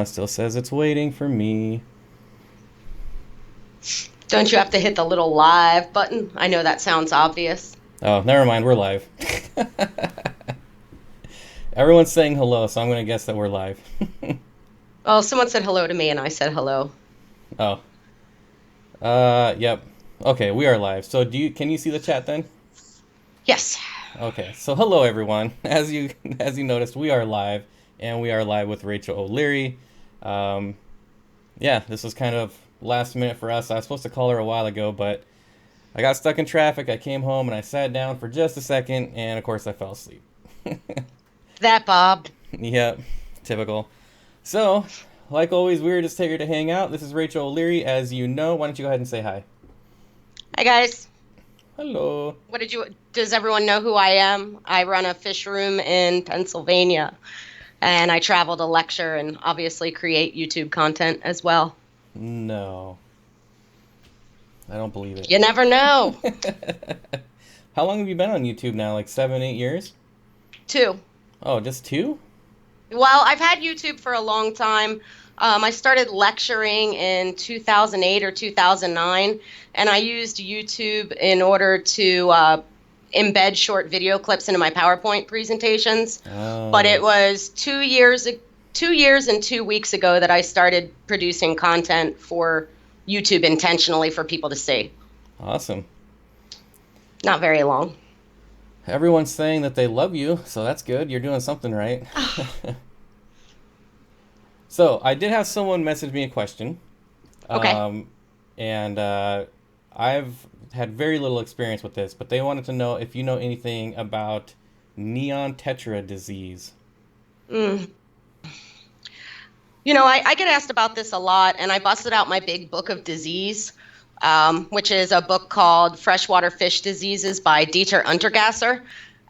still says it's waiting for me. Don't you have to hit the little live button? I know that sounds obvious. Oh, never mind. We're live. Everyone's saying hello, so I'm going to guess that we're live. Well, someone said hello to me, and I said hello. Oh. Yep. Okay, we are live. So can you see the chat then? Yes. Okay. So hello everyone. As you noticed, we are live, and we are live with Rachel O'Leary. Yeah, this was kind of last minute for us. I was supposed to call her a while ago, but I got stuck in traffic. I came home and I sat down for just a second, and of course I fell asleep. That Bob. Yep, typical. So, like always, we're just here to hang out. This is Rachel O'Leary, as you know. Why don't you go ahead and say hi? Hi, guys. Hello. Does everyone know who I am? I run a fish room in Pennsylvania, and I travel to lecture and obviously create YouTube content as well. No. I don't believe it. You never know. How long have you been on YouTube now? Like 7, 8 years? 2. Oh, just 2? Well, I've had YouTube for a long time. I started lecturing in 2008 or 2009, and I used YouTube in order to embed short video clips into my PowerPoint presentations. Oh. But it was 2 years and 2 weeks ago that I started producing content for YouTube intentionally for people to see. Awesome. Not very long. Everyone's saying that they love you, so that's good. You're doing something right. So, I did have someone message me a question. Okay. And I've had very little experience with this, but they wanted to know if you know anything about neon tetra disease. You know, I get asked about this a lot, and I busted out my big book of disease, which is a book called Freshwater Fish Diseases by Dieter Untergasser.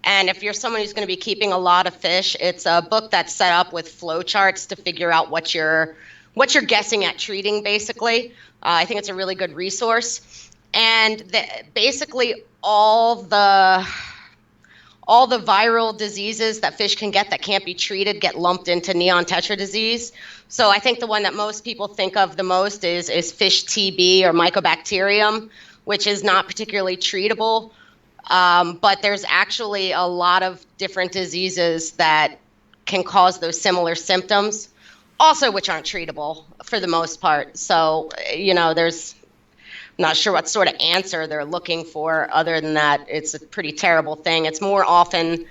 And if you're someone who's going to be keeping a lot of fish, it's a book that's set up with flow charts to figure out what you're guessing at treating, basically. I think it's a really good resource. And basically all the viral diseases that fish can get that can't be treated get lumped into neon tetra disease. So I think the one that most people think of the most is fish TB or mycobacterium, which is not particularly treatable. But there's actually a lot of different diseases that can cause those similar symptoms, also which aren't treatable for the most part. So, you know, I'm not sure what sort of answer they're looking for other than that it's a pretty terrible thing. It's more often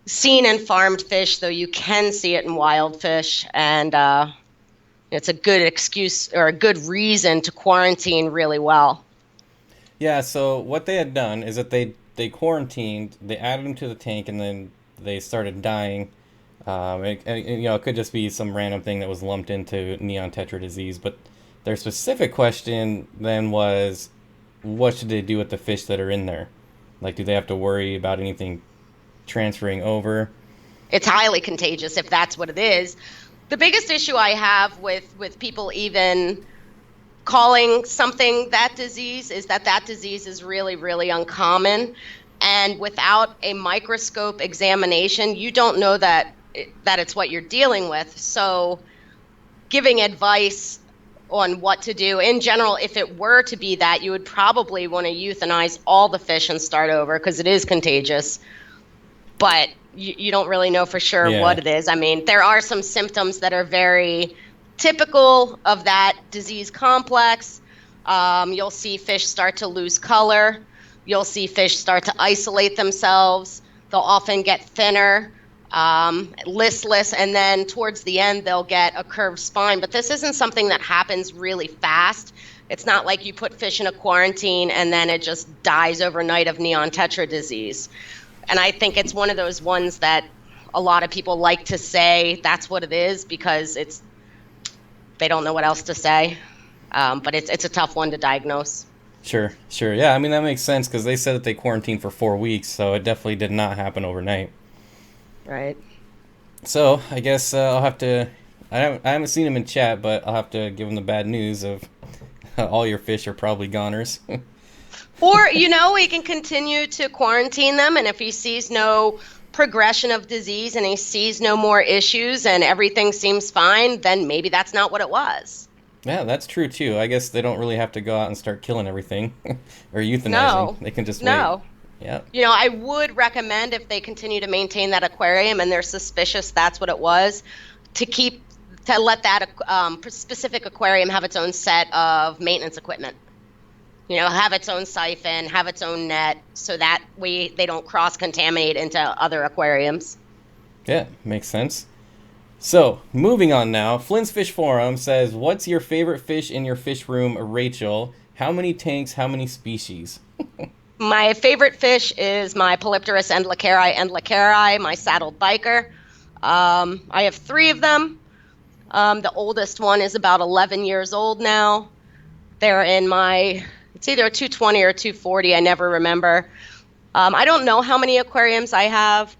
seen in farmed fish, though you can see it in wild fish, and it's a good excuse or a good reason to quarantine really well. Yeah, so what they had done is that they quarantined, they added them to the tank, and then they started dying. It could just be some random thing that was lumped into neon tetra disease, but their specific question then was, what should they do with the fish that are in there? Like, do they have to worry about anything transferring over? It's highly contagious if that's what it is. The biggest issue I have with people even calling something that disease is that disease is really, really uncommon. And without a microscope examination, you don't know that it's what you're dealing with. So giving advice on what to do, in general, if it were to be that, you would probably want to euthanize all the fish and start over because it is contagious. But you don't really know for sure what it is. I mean, there are some symptoms that are very typical of that disease complex. You'll see fish start to lose color. You'll see fish start to isolate themselves. They'll often get thinner, listless, and then towards the end, they'll get a curved spine. But this isn't something that happens really fast. It's not like you put fish in a quarantine and then it just dies overnight of neon tetra disease. And I think it's one of those ones that a lot of people like to say that's what it is because they don't know what else to say. But it's a tough one to diagnose. Sure. Yeah, I mean, that makes sense because they said that they quarantined for 4 weeks, so it definitely did not happen overnight. Right. So I guess I'll have to. I haven't seen him in chat, but I'll have to give him the bad news of all your fish are probably goners. Or, he can continue to quarantine them, and if he sees no progression of disease and he sees no more issues and everything seems fine, then maybe that's not what it was. Yeah, that's true too. I guess they don't really have to go out and start killing everything or euthanizing. No, They can just wait. no. Yeah. I would recommend if they continue to maintain that aquarium and they're suspicious that's what it was, to let that specific aquarium have its own set of maintenance equipment. Have its own siphon, have its own net, so that they don't cross-contaminate into other aquariums. Yeah, makes sense. So, moving on now. Flynn's Fish Forum says, what's your favorite fish in your fish room, Rachel? How many tanks, how many species? My favorite fish is my Polypterus endlicheri, my saddled biker. I have 3 of them. The oldest one is about 11 years old now. They're in it's either a 220 or 240, I never remember. I don't know how many aquariums I have,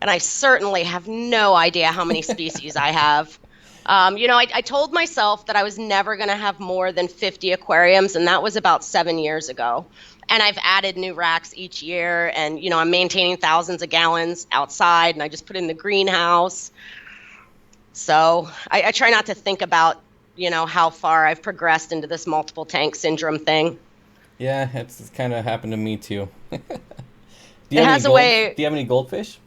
and I certainly have no idea how many species I have. I told myself that I was never going to have more than 50 aquariums, and that was about 7 years ago. And I've added new racks each year, and, I'm maintaining thousands of gallons outside, and I just put in the greenhouse. So I try not to think about, how far I've progressed into this multiple tank syndrome thing. Yeah, it's kind of happened to me too. Do It has a way. Do you have any goldfish?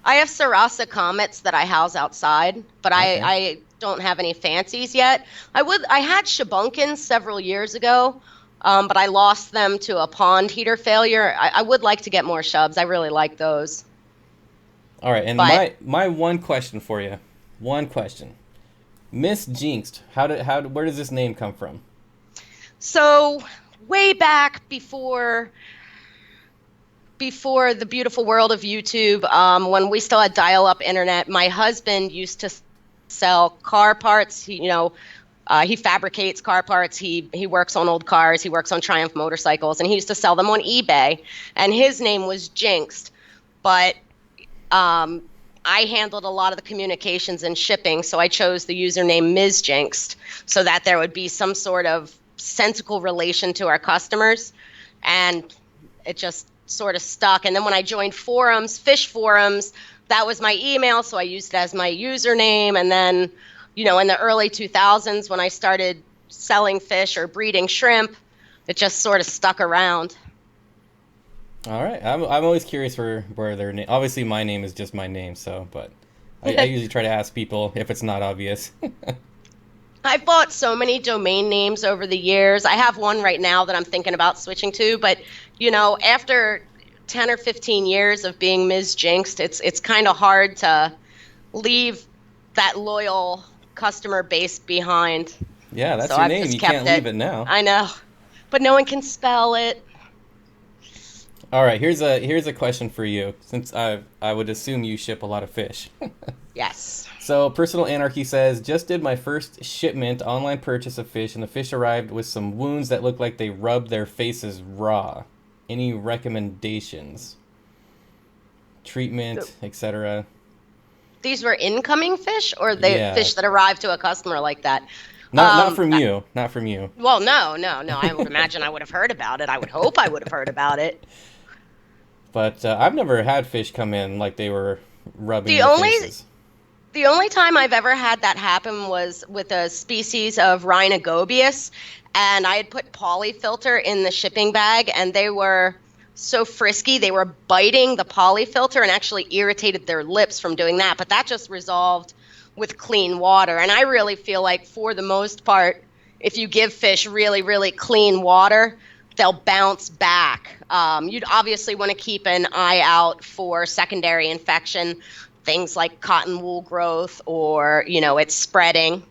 I have Sarasa comets that I house outside, but Okay. I don't have any fancies yet. I had shabunkins several years ago, but I lost them to a pond heater failure. I would like to get more shubs. I really like those. All right, and But my one question for you. One question. Missjinxed. Where does this name come from? so way back before the beautiful world of YouTube, when we still had dial-up internet, my husband used to sell car parts. He fabricates car parts. He works on old cars. He works on Triumph motorcycles, and he used to sell them on eBay. And his name was Jinxed, but I handled a lot of the communications and shipping, so I chose the username Missjinxed so that there would be some sort of sensical relation to our customers, and it just sort of stuck. And then when I joined forums, fish forums, that was my email, so I used it as my username. And then, in the early 2000s, when I started selling fish or breeding shrimp, it just sort of stuck around. All right, I'm always curious where their name. Obviously, my name is just my name, but I usually try to ask people if it's not obvious. I've bought so many domain names over the years. I have one right now that I'm thinking about switching to, but after 10 or 15 years of being Missjinxed, it's kind of hard to leave that loyal customer base behind. Yeah, that's So your I've name. just You kept can't it. leave it now. I know, but no one can spell it. All right, here's a question for you. Since I would assume you ship a lot of fish. Yes. So Personal Anarchy says, just did my first shipment online purchase of fish, and the fish arrived with some wounds that looked like they rubbed their faces raw. Any recommendations? Treatment, etc. These were incoming fish, or Yeah. fish that arrived to a customer like that? Not from you. Not from you. Well, no. I would imagine I would have heard about it. I would hope I would have heard about it. But I've never had fish come in like they were rubbing The their only faces. The only time I've ever had that happen was with a species of Rhinogobius, and I had put polyfilter in the shipping bag, and they were so frisky. They were biting the polyfilter and actually irritated their lips from doing that. But that just resolved with clean water. And I really feel like, for the most part, if you give fish really, really clean water, they'll bounce back. You'd obviously want to keep an eye out for secondary infection, things like cotton wool growth or, it's spreading.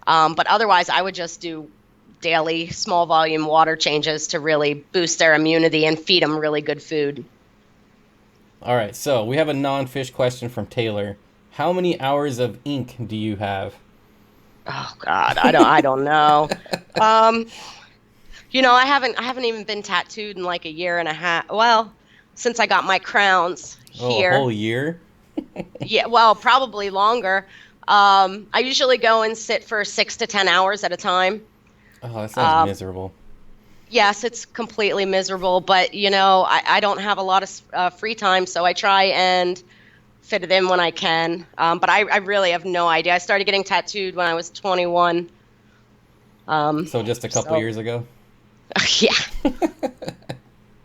But otherwise, I would just do daily small volume water changes to really boost their immunity and feed them really good food. All right, so we have a non-fish question from Taylor. How many hours of ink do you have? Oh God, I don't know. I haven't even been tattooed in like a year and a half. Well, since I got my crowns here. Oh, a whole year? Yeah, well, probably longer. I usually go and sit for 6 to 10 hours at a time. Oh, that sounds miserable. Yes, it's completely miserable, but I don't have a lot of free time, so I try and fit it in when I can. But I really have no idea. I started getting tattooed when I was 21. So just a couple years ago? Yeah.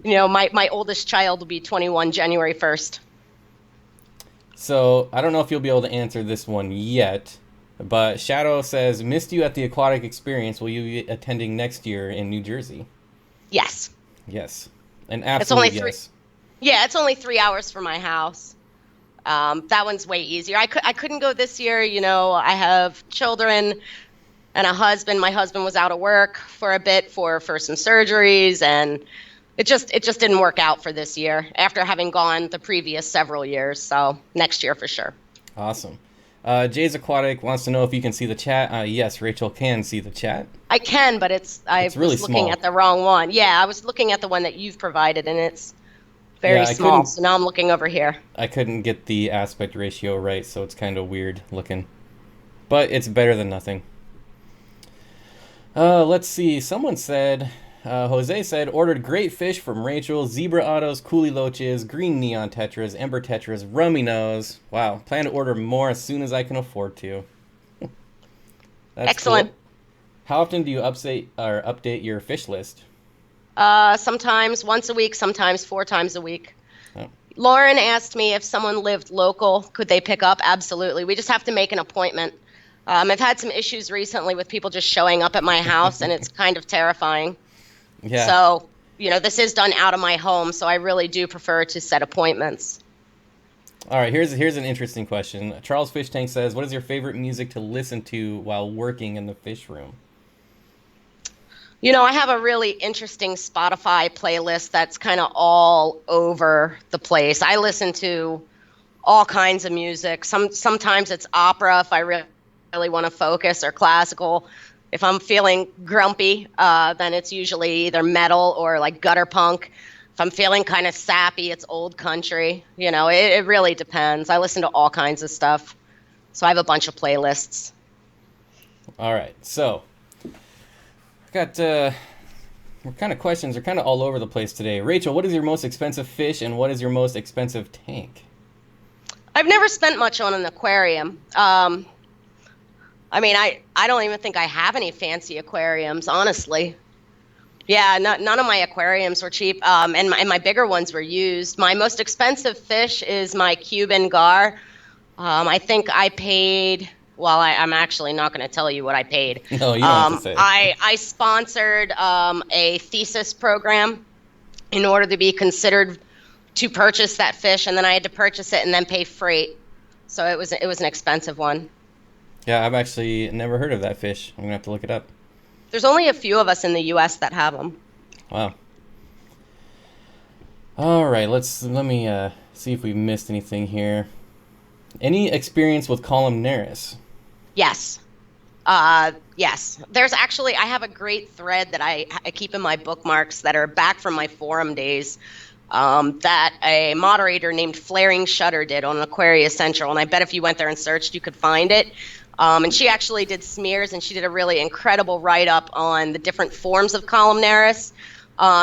You know, my oldest child will be 21 January 1st. So I don't know if you'll be able to answer this one yet, but Shadow says, missed you at the aquatic experience. Will you be attending next year in New Jersey? Yes. Yes. An It's only absolute yes. Yeah, it's only 3 hours from my house. That one's way easier. I couldn't go this year. You know, I have children and a husband. My husband was out of work for a bit for some surgeries, and it just didn't work out for this year after having gone the previous several years. So next year for sure. Awesome. Jay's Aquatic wants to know if you can see the chat. Yes, Rachel can see the chat. I can, but I It's really was looking small. at the wrong one. Yeah, I was looking at the one that you've provided, and it's very small. So now I'm looking over here. I couldn't get the aspect ratio right, so it's kind of weird looking. But it's better than nothing. Let's see. Someone said, Jose said, ordered great fish from Rachel, zebra ottos, coolie loaches, green neon tetras, ember tetras, rummy nose. Wow. Plan to order more as soon as I can afford to. That's excellent. Cool. How often do you update your fish list? Sometimes once a week, sometimes 4 times a week. Oh. Lauren asked me if someone lived local, could they pick up? Absolutely. We just have to make an appointment. I've had some issues recently with people just showing up at my house, and it's kind of terrifying. Yeah. So, you know, this is done out of my home, so I really do prefer to set appointments. All right, here's an interesting question. Charles Fish Tank says, what is your favorite music to listen to while working in the fish room? You know, I have a really interesting Spotify playlist that's kind of all over the place. I listen to all kinds of music. Sometimes it's opera if I really want to focus, or classical. If I'm feeling grumpy, then it's usually either metal or like gutter punk. If I'm feeling kind of sappy, it's old country. You know, it really depends. I listen to all kinds of stuff. So I have a bunch of playlists. All right, so got kind of questions are kind of all over the place today. Rachel, what is your most expensive fish and what is your most expensive tank? I've never spent much on an aquarium. I mean, I don't even think I have any fancy aquariums, honestly. Yeah, none of my aquariums were cheap, and my bigger ones were used. My most expensive fish is my Cuban gar. I think I paid... Well, I'm actually not going to tell you what I paid. No, you don't have to say. I sponsored a thesis program in order to be considered to purchase that fish, and then I had to purchase it and then pay freight. So it was an expensive one. Yeah, I've actually never heard of that fish. I'm going to have to look it up. There's only a few of us in the U.S. that have them. Wow. All right, let me see if we missed anything here. Any experience with columnaris? Yes. Yes. There's actually, I have a great thread that I keep in my bookmarks that are back from my forum days that a moderator named Flaring Shutter did on Aquarius Central. And I bet if you went there and searched, you could find it. And she actually did smears, and she did a really incredible write-up on the different forms of columnaris.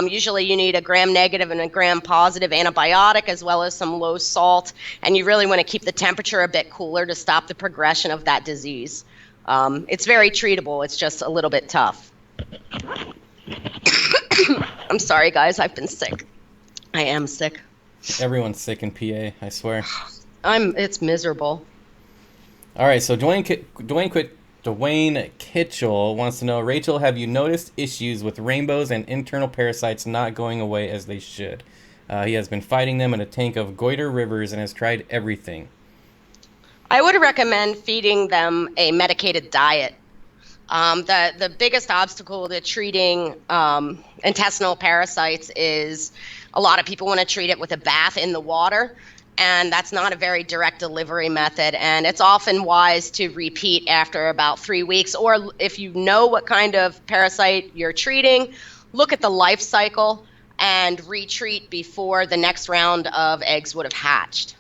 Usually you need a gram-negative and a gram-positive antibiotic, as well as some low salt, and you really want to keep the temperature a bit cooler to stop the progression of that disease. It's very treatable. It's just a little bit tough. I'm sorry, guys. I've been sick. I am sick. Everyone's sick in PA, I swear. It's miserable. All right, so Dwayne Kitchell wants to know, Rachel, have you noticed issues with rainbows and internal parasites not going away as they should? He has been fighting them in a tank of goiter rivers and has tried everything. I would recommend feeding them a medicated diet. The biggest obstacle to treating intestinal parasites is a lot of people want to treat it with a bath in the water. And that's not a very direct delivery method. And it's often wise to repeat after about 3 weeks. Or if you know what kind of parasite you're treating, look at the life cycle and retreat before the next round of eggs would have hatched.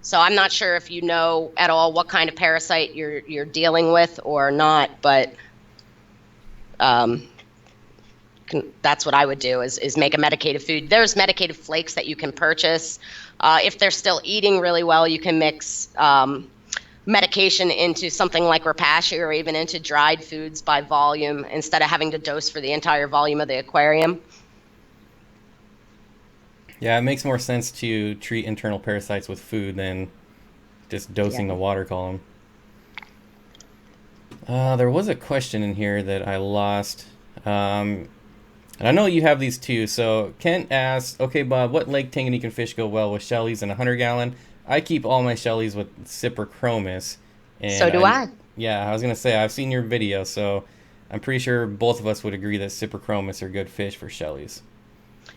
So I'm not sure if you know at all what kind of parasite you're dealing with or not, but because that's what I would do is make a medicated food. There's medicated flakes that you can purchase. If they're still eating really well, you can mix medication into something like rapashi or even into dried foods by volume instead of having to dose for the entire volume of the aquarium. Yeah, it makes more sense to treat internal parasites with food than just dosing a water column. There was a question in here that I lost. And I know you have these too. So Kent asked, okay, Bob, what lake Tanganyika fish go well with shellies in a 100-gallon? I keep all my shellies with cyprichromis. And So do I. Yeah, I was going to say, I've seen your video, so I'm pretty sure both of us would agree that cyprichromis are good fish for shellies.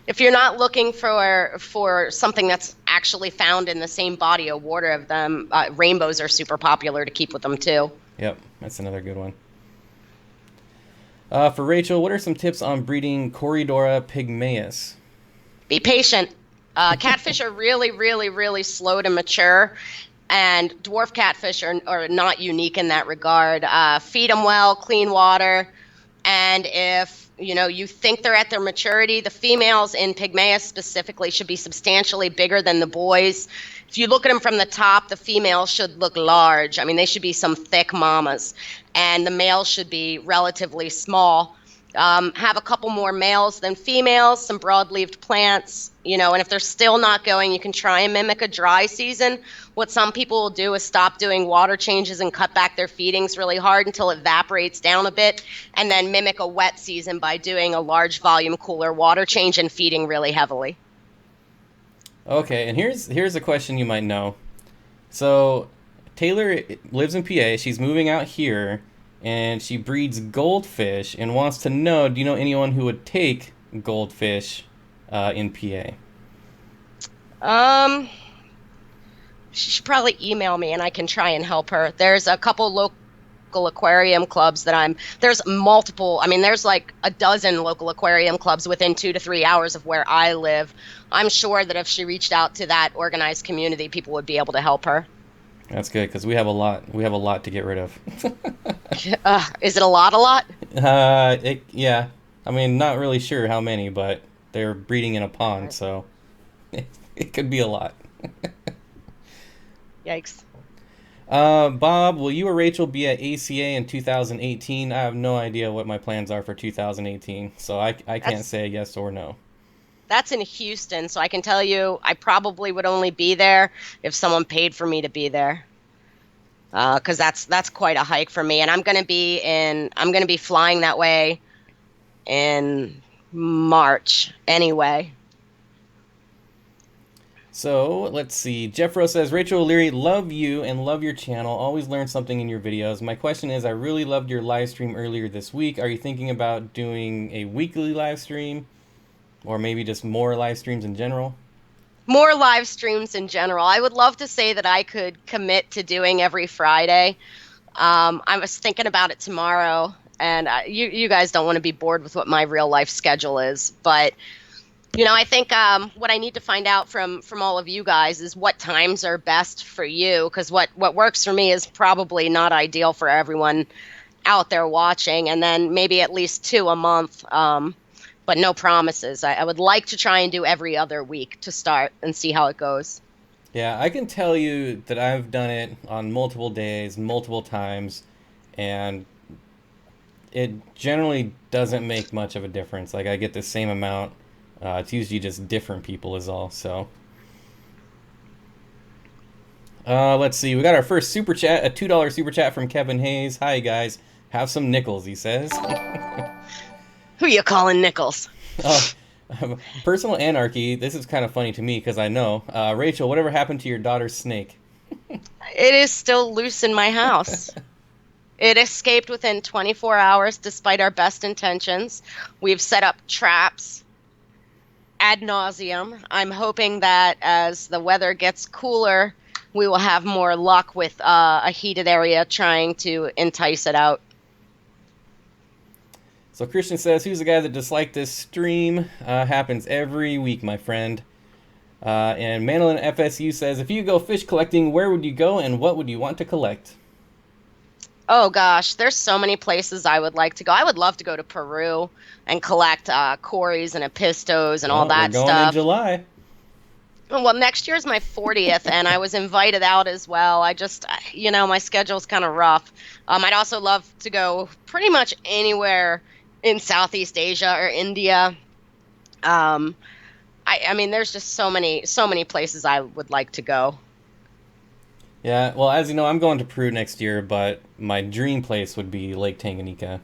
If you're not looking for something that's actually found in the same body of water of them, rainbows are super popular to keep with them too. Yep, that's another good one. For Rachel, what are some tips on breeding Corydora pygmaeus? Be patient. Catfish are really, really, really slow to mature, and dwarf catfish are not unique in that regard. Feed them well, clean water, and if you think they're at their maturity, the females in pygmaeus specifically should be substantially bigger than the boys. If you look at them from the top, the females should look large. I mean, they should be some thick mamas, and the males should be relatively small. Have a couple more males than females, some broad-leaved plants, and if they're still not going, you can try and mimic a dry season. What some people will do is stop doing water changes and cut back their feedings really hard until it evaporates down a bit, and then mimic a wet season by doing a large volume cooler water change and feeding really heavily. Okay, and here's a question you might know. So Taylor lives in PA. She's moving out here, and she breeds goldfish and wants to know, do you know anyone who would take goldfish in PA? She should probably email me and I can try and help her. There's a couple local aquarium clubs there's multiple, there's like a dozen local aquarium clubs within 2 to 3 hours of where I live. I'm sure that if she reached out to that organized community, people would be able to help her. That's good, because we have a lot to get rid of. Is it a lot? Yeah. Not really sure how many, but they're breeding in a pond, so it could be a lot. Yikes. Bob, will you or Rachel be at ACA in 2018? I have no idea what my plans are for 2018, so I can't say yes or no. That's in Houston, so I can tell you I probably would only be there if someone paid for me to be there. Because that's quite a hike for me, and I'm gonna be flying that way in March anyway. So let's see. Jeffro says, Rachel O'Leary, love you and love your channel. Always learn something in your videos. My question is, I really loved your live stream earlier this week. Are you thinking about doing a weekly live stream, or maybe just more live streams in general? More live streams in general. I would love to say that I could commit to doing every Friday. I was thinking about it tomorrow, and you guys don't want to be bored with what my real life schedule is. But, I think what I need to find out from all of you guys is what times are best for you, because what works for me is probably not ideal for everyone out there watching, and then maybe at least 2 a month. But no promises. I would like to try and do every other week to start and see how it goes. Yeah, I can tell you that I've done it on multiple days, multiple times, and it generally doesn't make much of a difference. Like, I get the same amount. It's usually just different people is all, so. Let's see. We got our first super chat, a $2 super chat from Kevin Hayes. Hi, guys. Have some nickels, he says. Who you calling Nichols? Personal anarchy. This is kind of funny to me because I know. Rachel, whatever happened to your daughter's snake? It is still loose in my house. It escaped within 24 hours despite our best intentions. We've set up traps ad nauseum. I'm hoping that as the weather gets cooler, we will have more luck with a heated area trying to entice it out. So Christian says, who's the guy that disliked this stream? Happens every week, my friend. And Manolin FSU says, if you go fish collecting, where would you go and what would you want to collect? Oh gosh, there's so many places I would like to go. I would love to go to Peru and collect cories and apistos and all Well, we're that going in stuff. July. Well, next year's my 40th, and I was invited out as well. My schedule's kind of rough. I'd also love to go pretty much anywhere in Southeast Asia or India. Um, I mean, there's just so many places I would like to go. Yeah, well, as you know, I'm going to Peru next year, but my dream place would be Lake Tanganyika.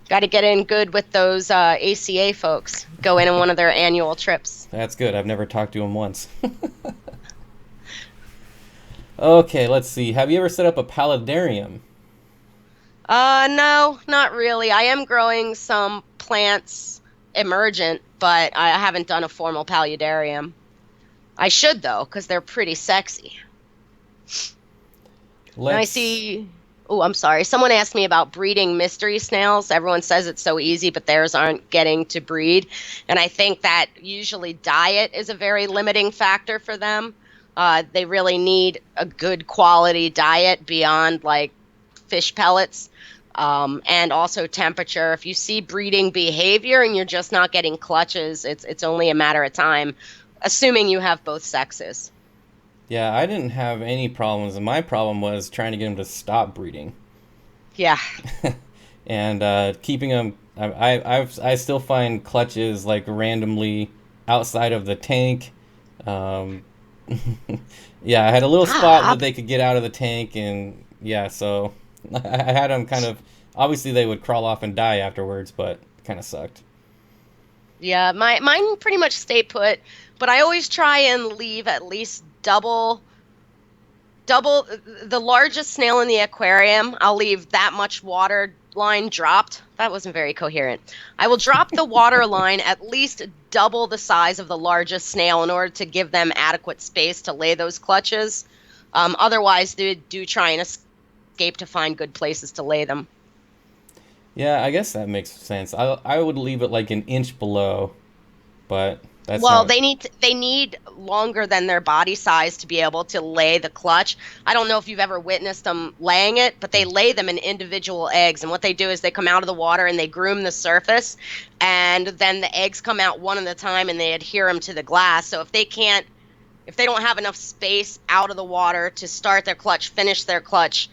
Got to get in good with those ACA folks. Go in on one of their annual trips. That's good. I've never talked to him once. Okay, let's see. Have you ever set up a paludarium? No, not really. I am growing some plants emergent, but I haven't done a formal paludarium. I should though, because they're pretty sexy. And I Let's. see. Oh, I'm sorry. Someone asked me about breeding mystery snails. Everyone says it's so easy, but theirs aren't getting to breed. And I think that usually diet is a very limiting factor for them. They really need a good quality diet beyond like fish pellets. And also temperature. If you see breeding behavior and you're just not getting clutches, it's only a matter of time, assuming you have both sexes. Yeah, I didn't have any problems. My problem was trying to get him to stop breeding. Yeah. And keeping them. I still find clutches like randomly outside of the tank. Um, yeah, I had a little spot that Stop. they could get out of the tank, and yeah, so I had them kind of. Obviously, they would crawl off and die afterwards, but kind of sucked. Yeah, mine pretty much stay put, but I always try and leave at least double the largest snail in the aquarium. I'll leave that much water line dropped. That wasn't very coherent. I will drop the water line at least double the size of the largest snail in order to give them adequate space to lay those clutches. Otherwise, they do try and escape to find good places to lay them. Yeah, I guess that makes sense. I would leave it like an inch below, but that's Well, not. they need longer than their body size to be able to lay the clutch. I don't know if you've ever witnessed them laying it, but they lay them in individual eggs. And what they do is they come out of the water and they groom the surface, and then the eggs come out one at a time and they adhere them to the glass. So if they don't have enough space out of the water to start their clutch, finish their clutch,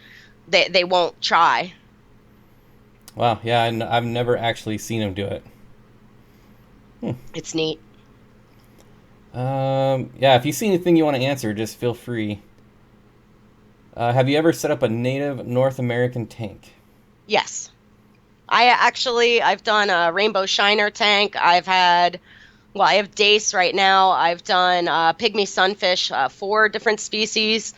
they won't try. Wow, yeah, I've never actually seen him do it. It's neat. Yeah, if you see anything you want to answer, just feel free. Have you ever set up a native North American tank? Yes. I've done a rainbow shiner tank. I have dace right now. I've done pygmy sunfish, 4 different species.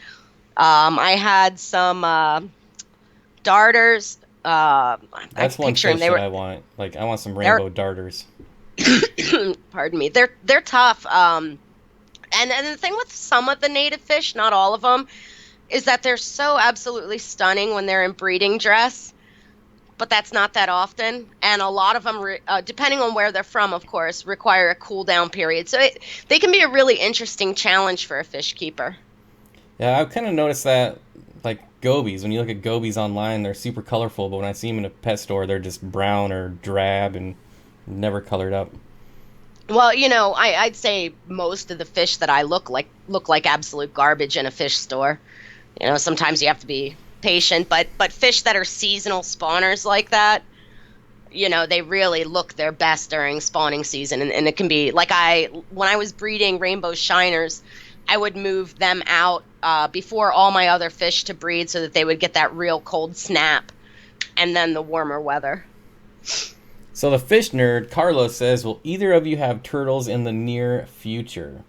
I had some darters. I That's can one picture them. fish that I want. Like, I want some They're rainbow darters. pardon me. They're tough. And the thing with some of the native fish, not all of them, is that they're so absolutely stunning when they're in breeding dress. But that's not that often, and a lot of them, depending on where they're from, of course, require a cool down period. So they can be a really interesting challenge for a fish keeper. Yeah, I've kind of noticed that, like, gobies. When you look at gobies online, they're super colorful, but when I see them in a pet store, they're just brown or drab and never colored up. Well, I'd say most of the fish that I look like absolute garbage in a fish store. Sometimes you have to be patient, but fish that are seasonal spawners like that, they really look their best during spawning season, and it can be like when I was breeding rainbow shiners, I would move them out before all my other fish to breed so that they would get that real cold snap and then the warmer weather. So the fish nerd, Carlos, says, will either of you have turtles in the near future?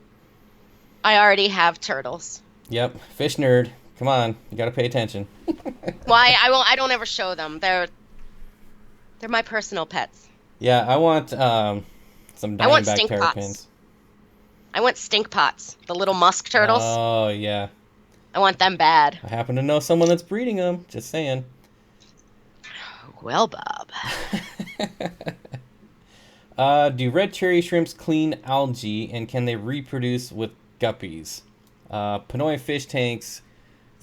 I already have turtles. Yep, fish nerd. Come on, you gotta pay attention. Well, I don't ever show them. They're my personal pets. Yeah, I want some I want diamondback stink terrapins. pots. I want stink pots, the little musk turtles. Oh, yeah. I want them bad. I happen to know someone that's breeding them. Just saying. Well, Bob. Do red cherry shrimps clean algae, and can they reproduce with guppies? Panoy fish tanks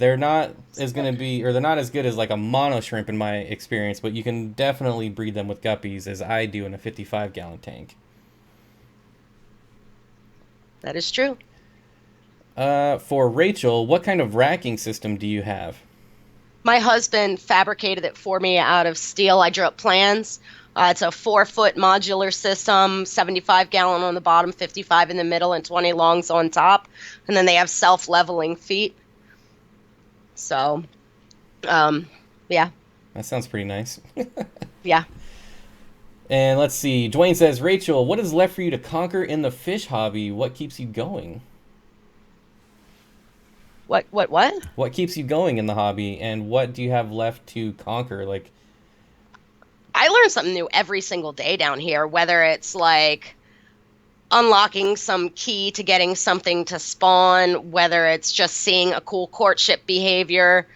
They're not as going to be, or they're not as good as like a mono shrimp in my experience, but you can definitely breed them with guppies as I do in a 55-gallon tank. That is true. For Rachel, what kind of racking system do you have? My husband fabricated it for me out of steel. I drew up plans. It's a 4-foot modular system, 75-gallon on the bottom, 55 in the middle, and 20 longs on top. And then they have self-leveling feet. So, yeah. That sounds pretty nice. Yeah. And let's see. Dwayne says, Rachel, what is left for you to conquer in the fish hobby? What keeps you going? What? What keeps you going in the hobby, and what do you have left to conquer? Like, I learn something new every single day down here, whether it's like unlocking some key to getting something to spawn, whether it's just seeing a cool courtship behavior,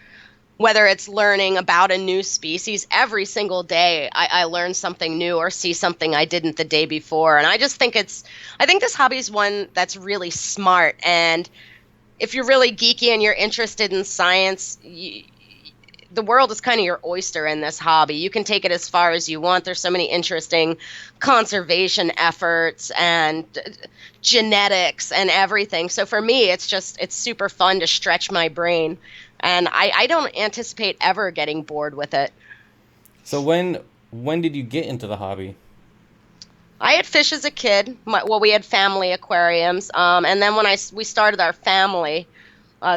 whether it's learning about a new species. Every single day I learn something new or see something I didn't the day before. And I just think I think this hobby is one that's really smart. And if you're really geeky and you're interested in science, the world is kind of your oyster in this hobby. You can take it as far as you want. There's so many interesting conservation efforts and genetics and everything. So for me, it's super fun to stretch my brain. And I don't anticipate ever getting bored with it. So when did you get into the hobby? I had fish as a kid. We had family aquariums. And then when we started our family,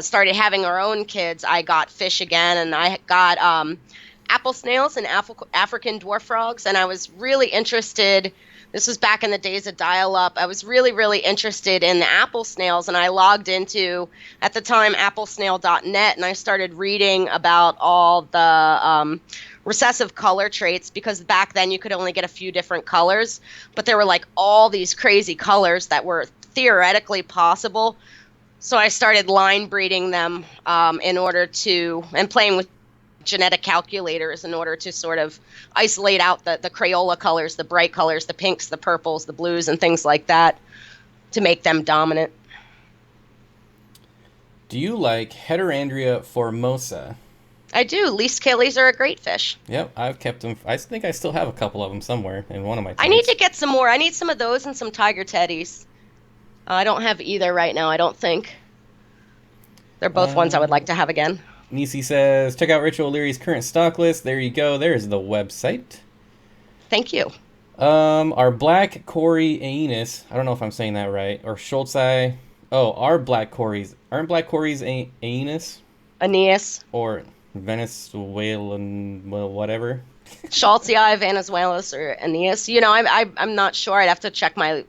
started having our own kids, I got fish again, and I got apple snails and African dwarf frogs, and I was really interested. This was back in the days of dial-up. I was really, really interested in the apple snails, and I logged into, at the time, applesnail.net, and I started reading about all the recessive color traits, because back then you could only get a few different colors, but there were like all these crazy colors that were theoretically possible. So I started line breeding them and playing with genetic calculators in order to sort of isolate out the Crayola colors, the bright colors, the pinks, the purples, the blues, and things like that to make them dominant. Do you like Heterandria formosa? I do. Least Kayleys are a great fish. Yep, I've kept them. I think I still have a couple of them somewhere in one of my tanks. I need to get some more. I need some of those and some tiger teddies. I don't have either right now, I don't think. They're both ones I would like to have again. Nisi says, check out Rachel O'Leary's current stock list. There you go. There's the website. Thank you. Our black Cory Aeneas, I don't know if I'm saying that right, or Schultzi. Oh, our black Corys. Aren't black Corys Aeneas? Aeneas. Or Venezuelan, well, whatever. Schultzii, Venezuelas, or Aeneas. You know, I'm not sure. I'd have to check my.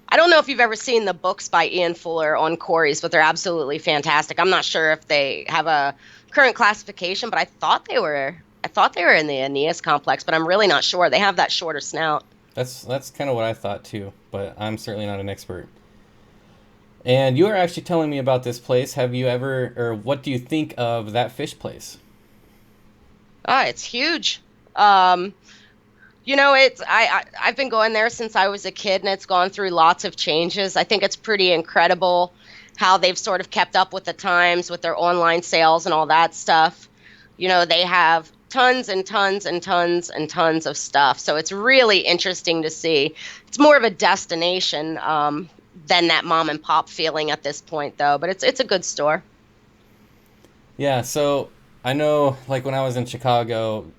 I don't know if you've ever seen the books by Ian Fuller on Corys, but they're absolutely fantastic. I'm not sure if they have a current classification, but I thought they were in the Aeneas complex, but I'm really not sure. They have that shorter snout. That's kind of what I thought too, but I'm certainly not an expert. And you were actually telling me about this place. Have you ever, or what do you think of that fish place? It's huge. You know, I've been going there since I was a kid, and it's gone through lots of changes. I think it's pretty incredible how they've sort of kept up with the times with their online sales and all that stuff. You know, they have tons and tons and tons and tons of stuff. So it's really interesting to see. It's more of a destination than that mom and pop feeling at this point, though. But it's a good store. Yeah, so I know, like when I was in Chicago,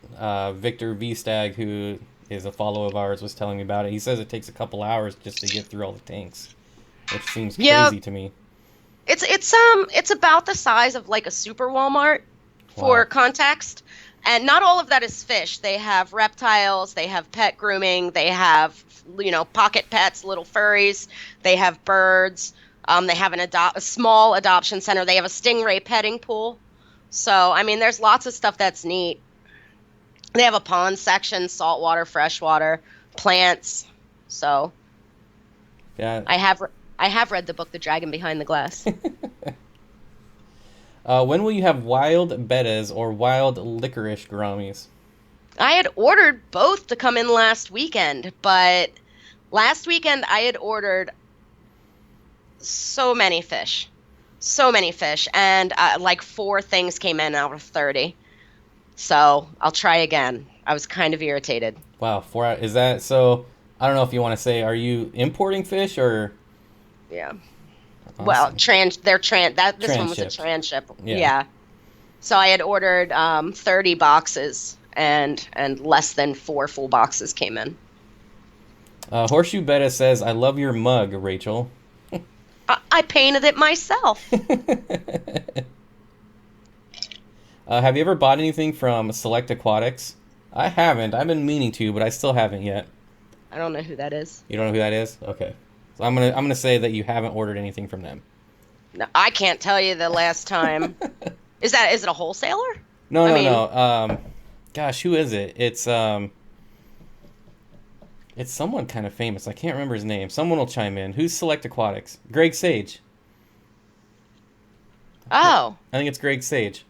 Victor V. Stagg, who is a follower of ours, was telling me about it. He says it takes a couple hours just to get through all the tanks, which seems crazy to me. It's about the size of like a super Walmart for context. And not all of that is fish. They have reptiles, they have pet grooming, they have, you know, pocket pets, little furries, they have birds, they have a small adoption center, they have a stingray petting pool. So, I mean, there's lots of stuff that's neat. They have a pond section, saltwater, freshwater, plants. So, yeah, I have read the book The Dragon Behind the Glass. When will you have wild bettas or wild licorice gouramis? I had ordered both to come in last weekend, but last weekend I had ordered so many fish. So many fish, and like 4 things came in out of 30. So I'll try again. I was kind of irritated. Wow, 4 out. Is that so? I don't know if you want to say, are you importing fish or Yeah. Well, awesome they're that this one was a transshipped? tranship. Yeah. Yeah. So I had ordered 30 boxes, and less than 4 full boxes came in. Horseshoe Betta says, "I love your mug, Rachel." I painted it myself. Have you ever bought anything from Select Aquatics? I haven't. I've been meaning to, but I still haven't yet. I don't know who that is. You don't know who that is? Okay. So I'm gonna say that you haven't ordered anything from them. No, I can't tell you the last time. Is it a wholesaler? No, I no, mean, no. Gosh, who is it? It's someone kind of famous. I can't remember his name. Someone will chime in. Who's Select Aquatics? Greg Sage. oh, I think it's Greg Sage.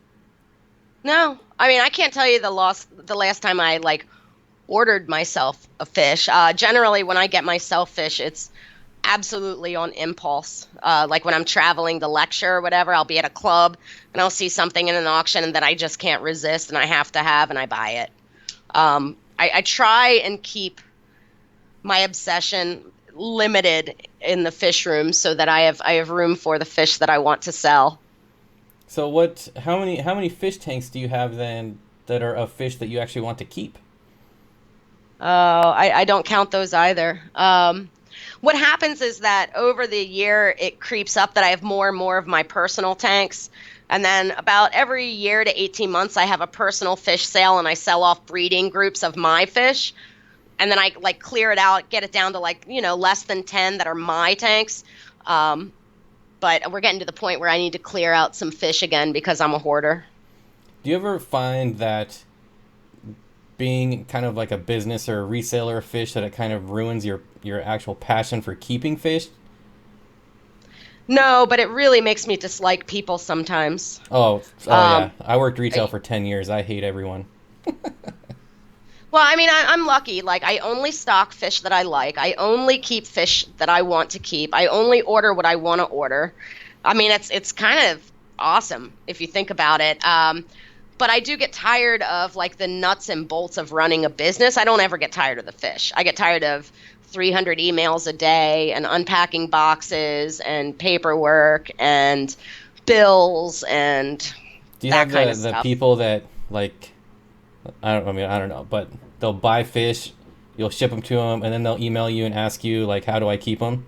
no. I mean, I can't tell you the last time I like ordered myself a fish. Generally, when I get myself fish, it's absolutely on impulse. Like when I'm traveling to lecture or whatever, I'll be at a club and I'll see something in an auction that I just can't resist and I have to have and I buy it. I try and keep my obsession limited in the fish room so that I have room for the fish that I want to sell. So how many fish tanks do you have then that are of fish that you actually want to keep? I don't count those either. What happens is that over the year it creeps up that I have more and more of my personal tanks. And then about every year to 18 months, I have a personal fish sale and I sell off breeding groups of my fish. And then I like clear it out, get it down to like, less than 10 that are my tanks. But we're getting to the point where I need to clear out some fish again because I'm a hoarder. Do you ever find that being kind of like a business or a reseller of fish that it kind of ruins your actual passion for keeping fish? No, but it really makes me dislike people sometimes. Yeah. Um, I worked retail for 10 years. I hate everyone. well, I mean, I'm lucky. Like, I only stock fish that I like. I only keep fish that I want to keep. I only order what I want to order. I mean, it's kind of awesome if you think about it. But I do get tired of like the nuts and bolts of running a business. I don't ever get tired of the fish. I get tired of 300 emails a day and unpacking boxes and paperwork and bills and Do you that have kind the of stuff. people that like I don't know, but they'll buy fish, you'll ship them to them, and then they'll email you and ask you like, how do I keep them?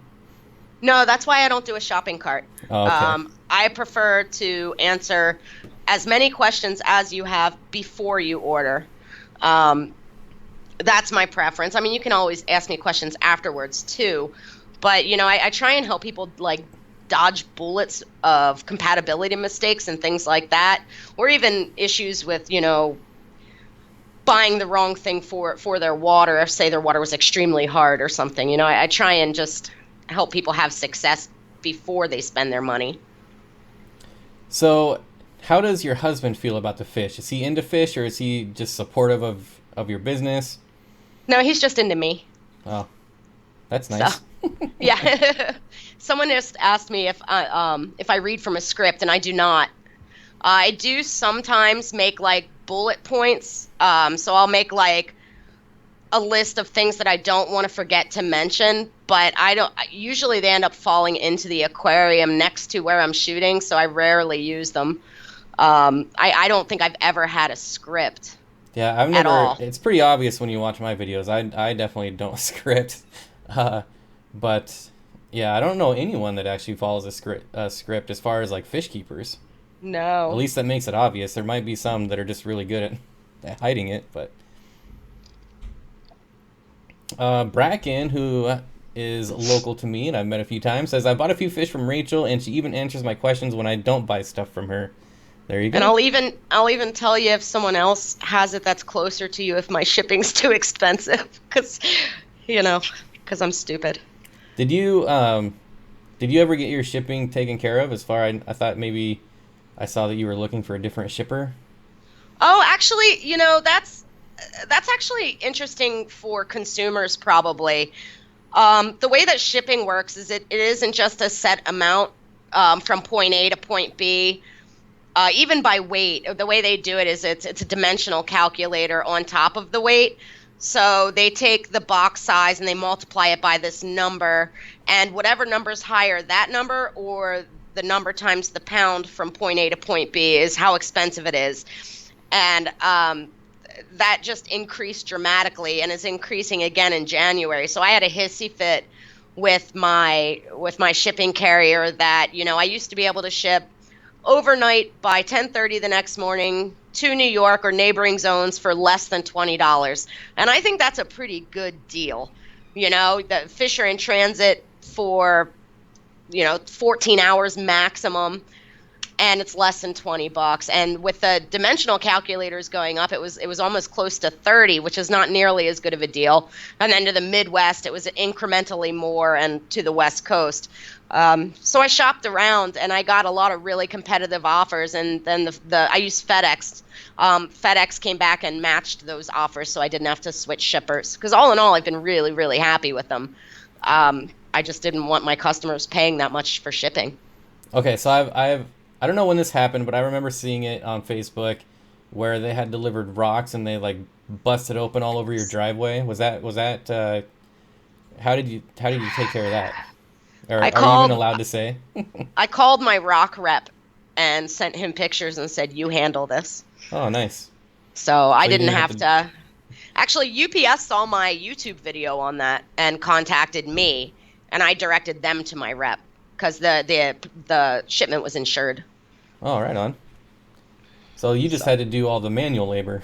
No, that's why I don't do a shopping cart. Oh, okay. I prefer to answer as many questions as you have before you order. Um, that's my preference. I mean, you can always ask me questions afterwards too, but I try and help people like dodge bullets of compatibility mistakes and things like that, or even issues with buying the wrong thing for their water. If say their water was extremely hard or something, I try and just help people have success before they spend their money. So, how does your husband feel about the fish? Is he into fish or is he just supportive of your business? No, he's just into me. Oh, that's So, nice. yeah. Someone just asked me if I read from a script, and I do not. I do sometimes make like bullet points. So I'll make like a list of things that I don't want to forget to mention, but I don't. Usually they end up falling into the aquarium next to where I'm shooting, so I rarely use them. I don't think I've ever had a script Yeah, I've at never. all. It's pretty obvious when you watch my videos. I definitely don't script, uh, but yeah, I don't know anyone that actually follows a script as far as like fish keepers. At No. least that makes it obvious. There might be some that are just really good at hiding it, but Bracken, who is local to me and I've met a few times, says I bought a few fish from Rachel, and she even answers my questions when I don't buy stuff from her. There you And go. I'll even tell you if someone else has it that's closer to you if my shipping's too expensive you know, because I'm stupid. Did you did you ever get your shipping taken care of? As far I thought maybe I saw that you were looking for a different shipper. Oh, actually, that's actually interesting for consumers probably. The way that shipping works is it isn't just a set amount from point A to point B, even by weight. The way they do it is it's a dimensional calculator on top of the weight. So they take the box size and they multiply it by this number, and whatever number's higher, that number, or the number times the pound from point A to point B, is how expensive it is. And that just increased dramatically and is increasing again in January. So I had a hissy fit with my shipping carrier that, I used to be able to ship overnight by 10:30 the next morning to New York or neighboring zones for less than $20. And I think that's a pretty good deal. The fish are in transit for, 14 hours maximum, and it's less than $20. And with the dimensional calculators going up, it was almost close to 30, which is not nearly as good of a deal. And then to the Midwest, it was incrementally more, and to the West Coast. So I shopped around and I got a lot of really competitive offers. And then I used FedEx. FedEx came back and matched those offers, so I didn't have to switch shippers. Because all in all, I've been really, really happy with them. I just didn't want my customers paying that much for shipping. Okay, so I don't know when this happened, but I remember seeing it on Facebook where they had delivered rocks and they like busted open all over your driveway. Was that how did you take care of that? Or are you even allowed to say? I called my rock rep and sent him pictures and said, "You handle this." Oh, nice. So I didn't have to. Actually, UPS saw my YouTube video on that and contacted me, and I directed them to my rep because the shipment was insured. Oh, right on. So you just had to do all the manual labor.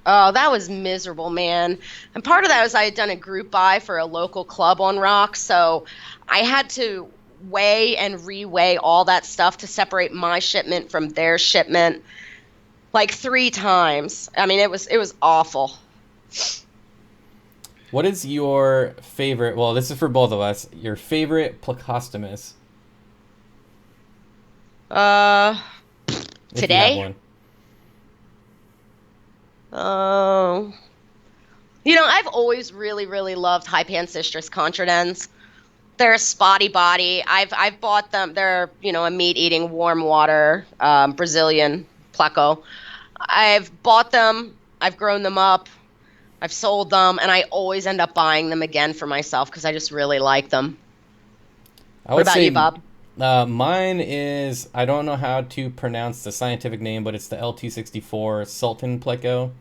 Oh, that was miserable, man. And part of that was I had done a group buy for a local club on rocks, so I had to weigh and reweigh all that stuff to separate my shipment from their shipment like 3 times. I mean, it was awful. What is your favorite, well, this is for both of us, your favorite plecostomus? Today? One. Oh. I've always really, really loved Hypancistris contradens. They're a spotty body. I've bought them. They're, a meat-eating, warm water Brazilian pleco. I've bought them. I've grown them up. I've sold them, and I always end up buying them again for myself because I just really like them. What about you, Bob? Mine is, I don't know how to pronounce the scientific name, but it's the L264 Sultan pleco.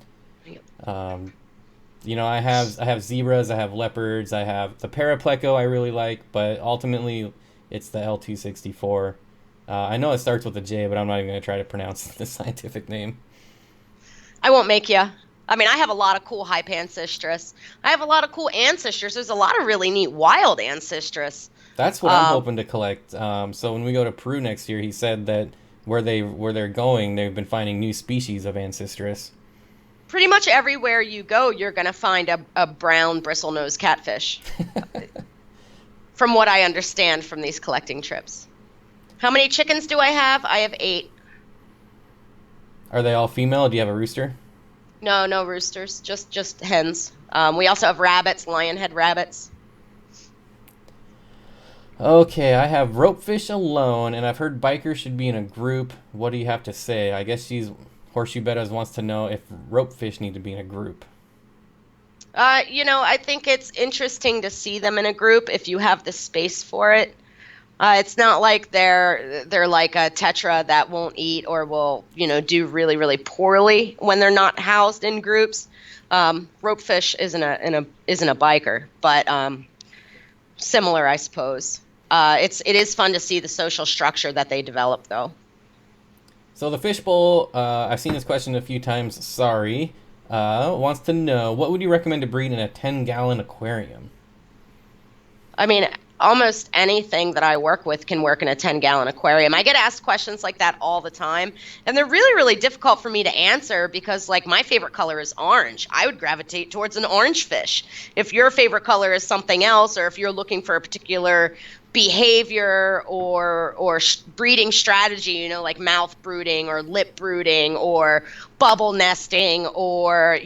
Yep. I have zebras, I have leopards, I have the parapleco I really like, but ultimately it's the L264. I know it starts with a J, but I'm not even going to try to pronounce the scientific name. I won't make you. I mean, I have a lot of cool Hypancistris. I have a lot of cool ancestors. There's a lot of really neat wild ancestors. That's what I'm hoping to collect. So when we go to Peru next year, he said that where they're going, they've been finding new species of ancestris. Pretty much everywhere you go, you're going to find a brown bristlenose catfish. From what I understand from these collecting trips. How many chickens do I have? I have 8. Are they all female? Do you have a rooster? No roosters. Just hens. We also have rabbits, lionhead rabbits. Okay, I have ropefish alone, and I've heard bikers should be in a group. What do you have to say? I guess Horseshoe Bettas wants to know if ropefish need to be in a group. I think it's interesting to see them in a group if you have the space for it. It's not like they're like a tetra that won't eat or will, do really, really poorly when they're not housed in groups. Ropefish isn't a biker, but similar, I suppose. It is fun to see the social structure that they develop, though. So the fishbowl, I've seen this question a few times. Sorry, wants to know, what would you recommend to breed in a 10-gallon aquarium? I mean, almost anything that I work with can work in a 10-gallon aquarium. I get asked questions like that all the time, and they're really, really difficult for me to answer because, my favorite color is orange. I would gravitate towards an orange fish. If your favorite color is something else, or if you're looking for a particular behavior or breeding strategy, like mouth brooding or lip brooding or bubble nesting or,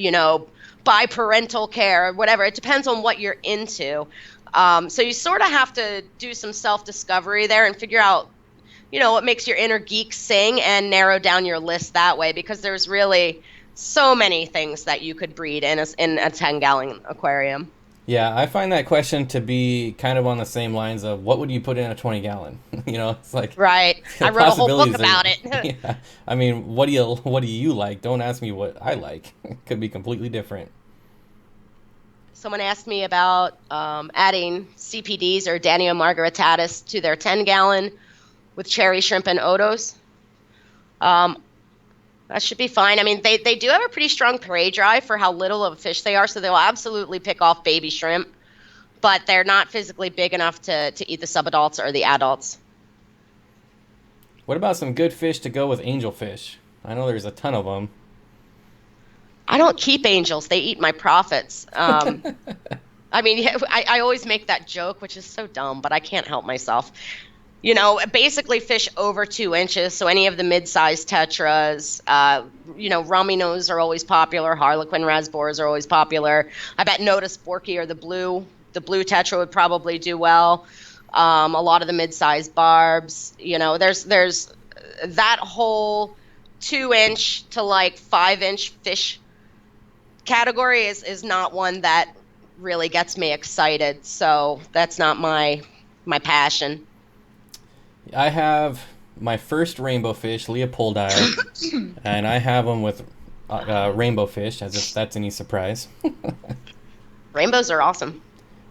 biparental care or whatever, it depends on what you're into. So you sort of have to do some self-discovery there and figure out, it makes your inner geek sing and narrow down your list that way, because there's really so many things that you could breed in a 10-gallon aquarium. Yeah, I find that question to be kind of on the same lines of what would you put in a 20-gallon? It's like Right. the I wrote a whole book possibilities about are, it. yeah. I mean, what do you like? Don't ask me what I like. It could be completely different. Someone asked me about adding CPDs or Danio margaritatis to their 10-gallon with cherry shrimp and otos. Um, that should be fine. I mean, they do have a pretty strong prey drive for how little of a fish they are, so they'll absolutely pick off baby shrimp, but they're not physically big enough to eat the subadults or the adults. What about some good fish to go with angelfish? I know there's a ton of them. I don't keep angels. They eat my profits. I mean, I always make that joke, which is so dumb, but I can't help myself. Basically fish over 2 inches. So any of the mid-sized tetras, rummy nose are always popular. Harlequin rasbors are always popular. I bet Notice Borky or the blue tetra would probably do well. A lot of the mid-sized barbs. There's that whole 2-inch to like 5-inch fish category is not one that really gets me excited. So that's not my passion. I have my first rainbow fish, Leopoldi, and I have them with rainbow fish, as if that's any surprise. Rainbows are awesome.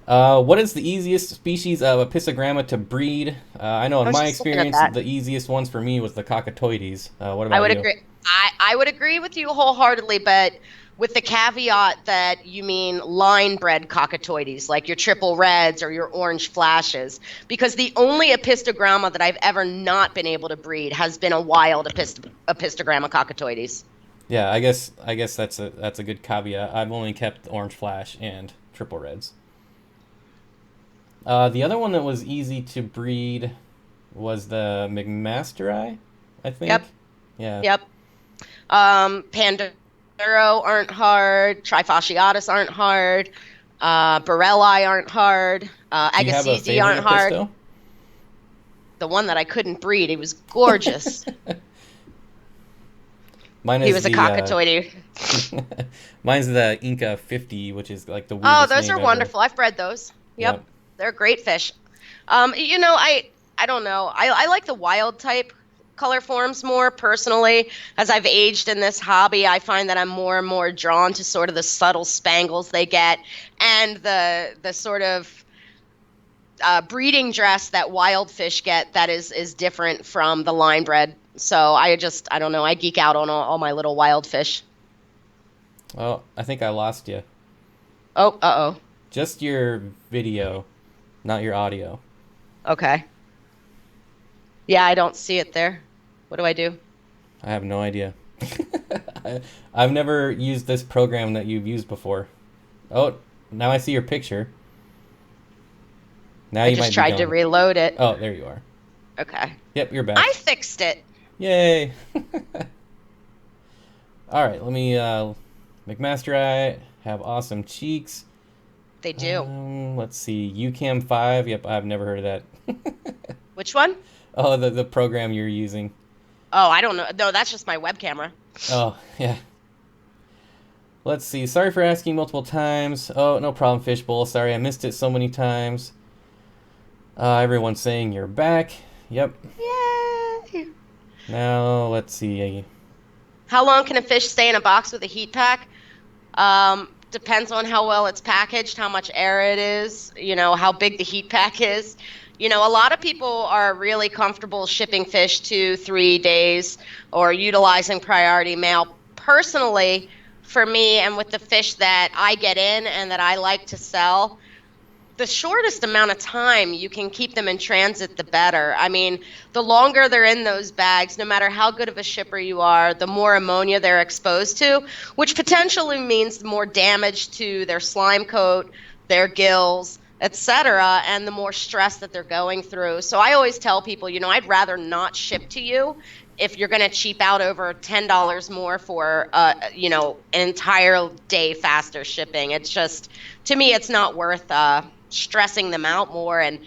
What is the easiest species of apistogramma to breed? I know in my experience, the easiest ones for me was the cockatoides. What about you? I would agree. I would agree with you wholeheartedly, but with the caveat that you mean line-bred cockatoides, like your triple reds or your orange flashes, because the only apistogramma that I've ever not been able to breed has been a wild apistogramma cockatoides. Yeah, I guess that's a good caveat. I've only kept orange flash and triple reds. The other one that was easy to breed was the McMasteri, I think. Yep. Yeah. Yep. Panduro aren't hard. Trifasciatus aren't hard. Borelli aren't hard. Agassiz aren't hard. Apisto? The one that I couldn't breed, he was gorgeous. He was a cockatoid. Mine's the Inca 50, which is like the weirdest those name are ever. wonderful. I've bred those. Yep. They're great fish. I don't know. I like the wild type color forms more personally. As I've aged in this hobby, I find that I'm more and more drawn to sort of the subtle spangles they get and the sort of breeding dress that wild fish get that is different from the line bred. So I don't know. I geek out on all my little wild fish. Oh, I think I lost you. Oh, uh-oh. Just your video, not your audio. Okay. Yeah, I don't see it there. What do I do? I have no idea. I've never used this program that you've used before. Oh, now I see your picture. Now you might be I just tried to reload it. Oh, there you are. Okay. Yep, you're back. I fixed it. Yay. All right, let me McMasteri have awesome cheeks. They do. Let's see. UCam 5. Yep, I've never heard of that. Which one? Oh, the program you're using. Oh, I don't know. No, that's just my web camera. Oh, yeah. Let's see. Sorry for asking multiple times. Oh, no problem, Fishbowl. Sorry, I missed it so many times. Everyone's saying you're back. Yep. Yay! Now, let's see. How long can a fish stay in a box with a heat pack? Depends on how well it's packaged, how much air it is, how big the heat pack is. A lot of people are really comfortable shipping fish 2-3 days or utilizing priority mail. Personally, for me and with the fish that I get in and that I like to sell, the shortest amount of time you can keep them in transit, the better. I mean, the longer they're in those bags, no matter how good of a shipper you are, the more ammonia they're exposed to, which potentially means more damage to their slime coat, their gills, etc., and the more stress that they're going through. So I always tell people, I'd rather not ship to you if you're going to cheap out over $10 more for, an entire day faster shipping. It's just, to me, it's not worth stressing them out more, and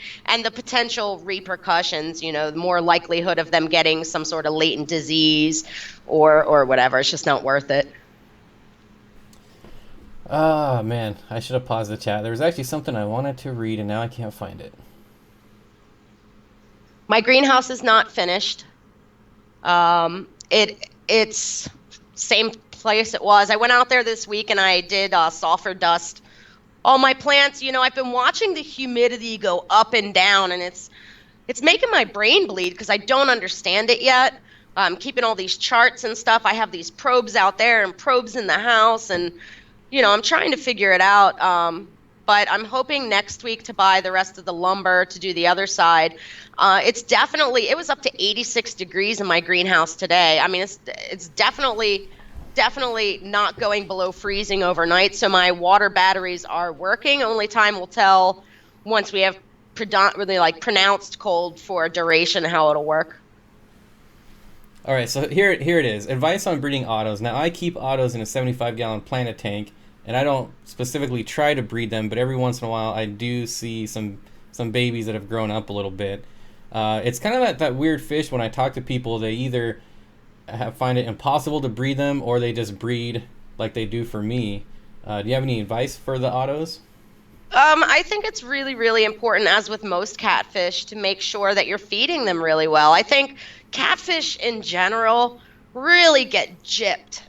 the potential repercussions, the more likelihood of them getting some sort of latent disease or whatever. It's just not worth it. Oh man, I should have paused the chat. There was actually something I wanted to read and now I can't find it. My greenhouse is not finished. It's same place it was. I went out there this week and I did sulfur dust all my plants. I've been watching the humidity go up and down, and it's making my brain bleed because I don't understand it yet. I'm keeping all these charts and stuff. I have these probes out there and probes in the house, and I'm trying to figure it out. But I'm hoping next week to buy the rest of the lumber to do the other side. It was up to 86 degrees in my greenhouse today. I mean, it's definitely not going below freezing overnight. So my water batteries are working. Only time will tell once we have really pronounced cold for a duration how it'll work. All right, so here it is. Advice on breeding ottos. Now, I keep ottos in a 75-gallon Planet tank, and I don't specifically try to breed them, but every once in a while I do see some babies that have grown up a little bit. It's kind of that weird fish. When I talk to people, they either find it impossible to breed them, or they just breed like they do for me. Do you have any advice for the ottos? I think it's really, really important, as with most catfish, to make sure that you're feeding them really well. I think catfish in general really get gypped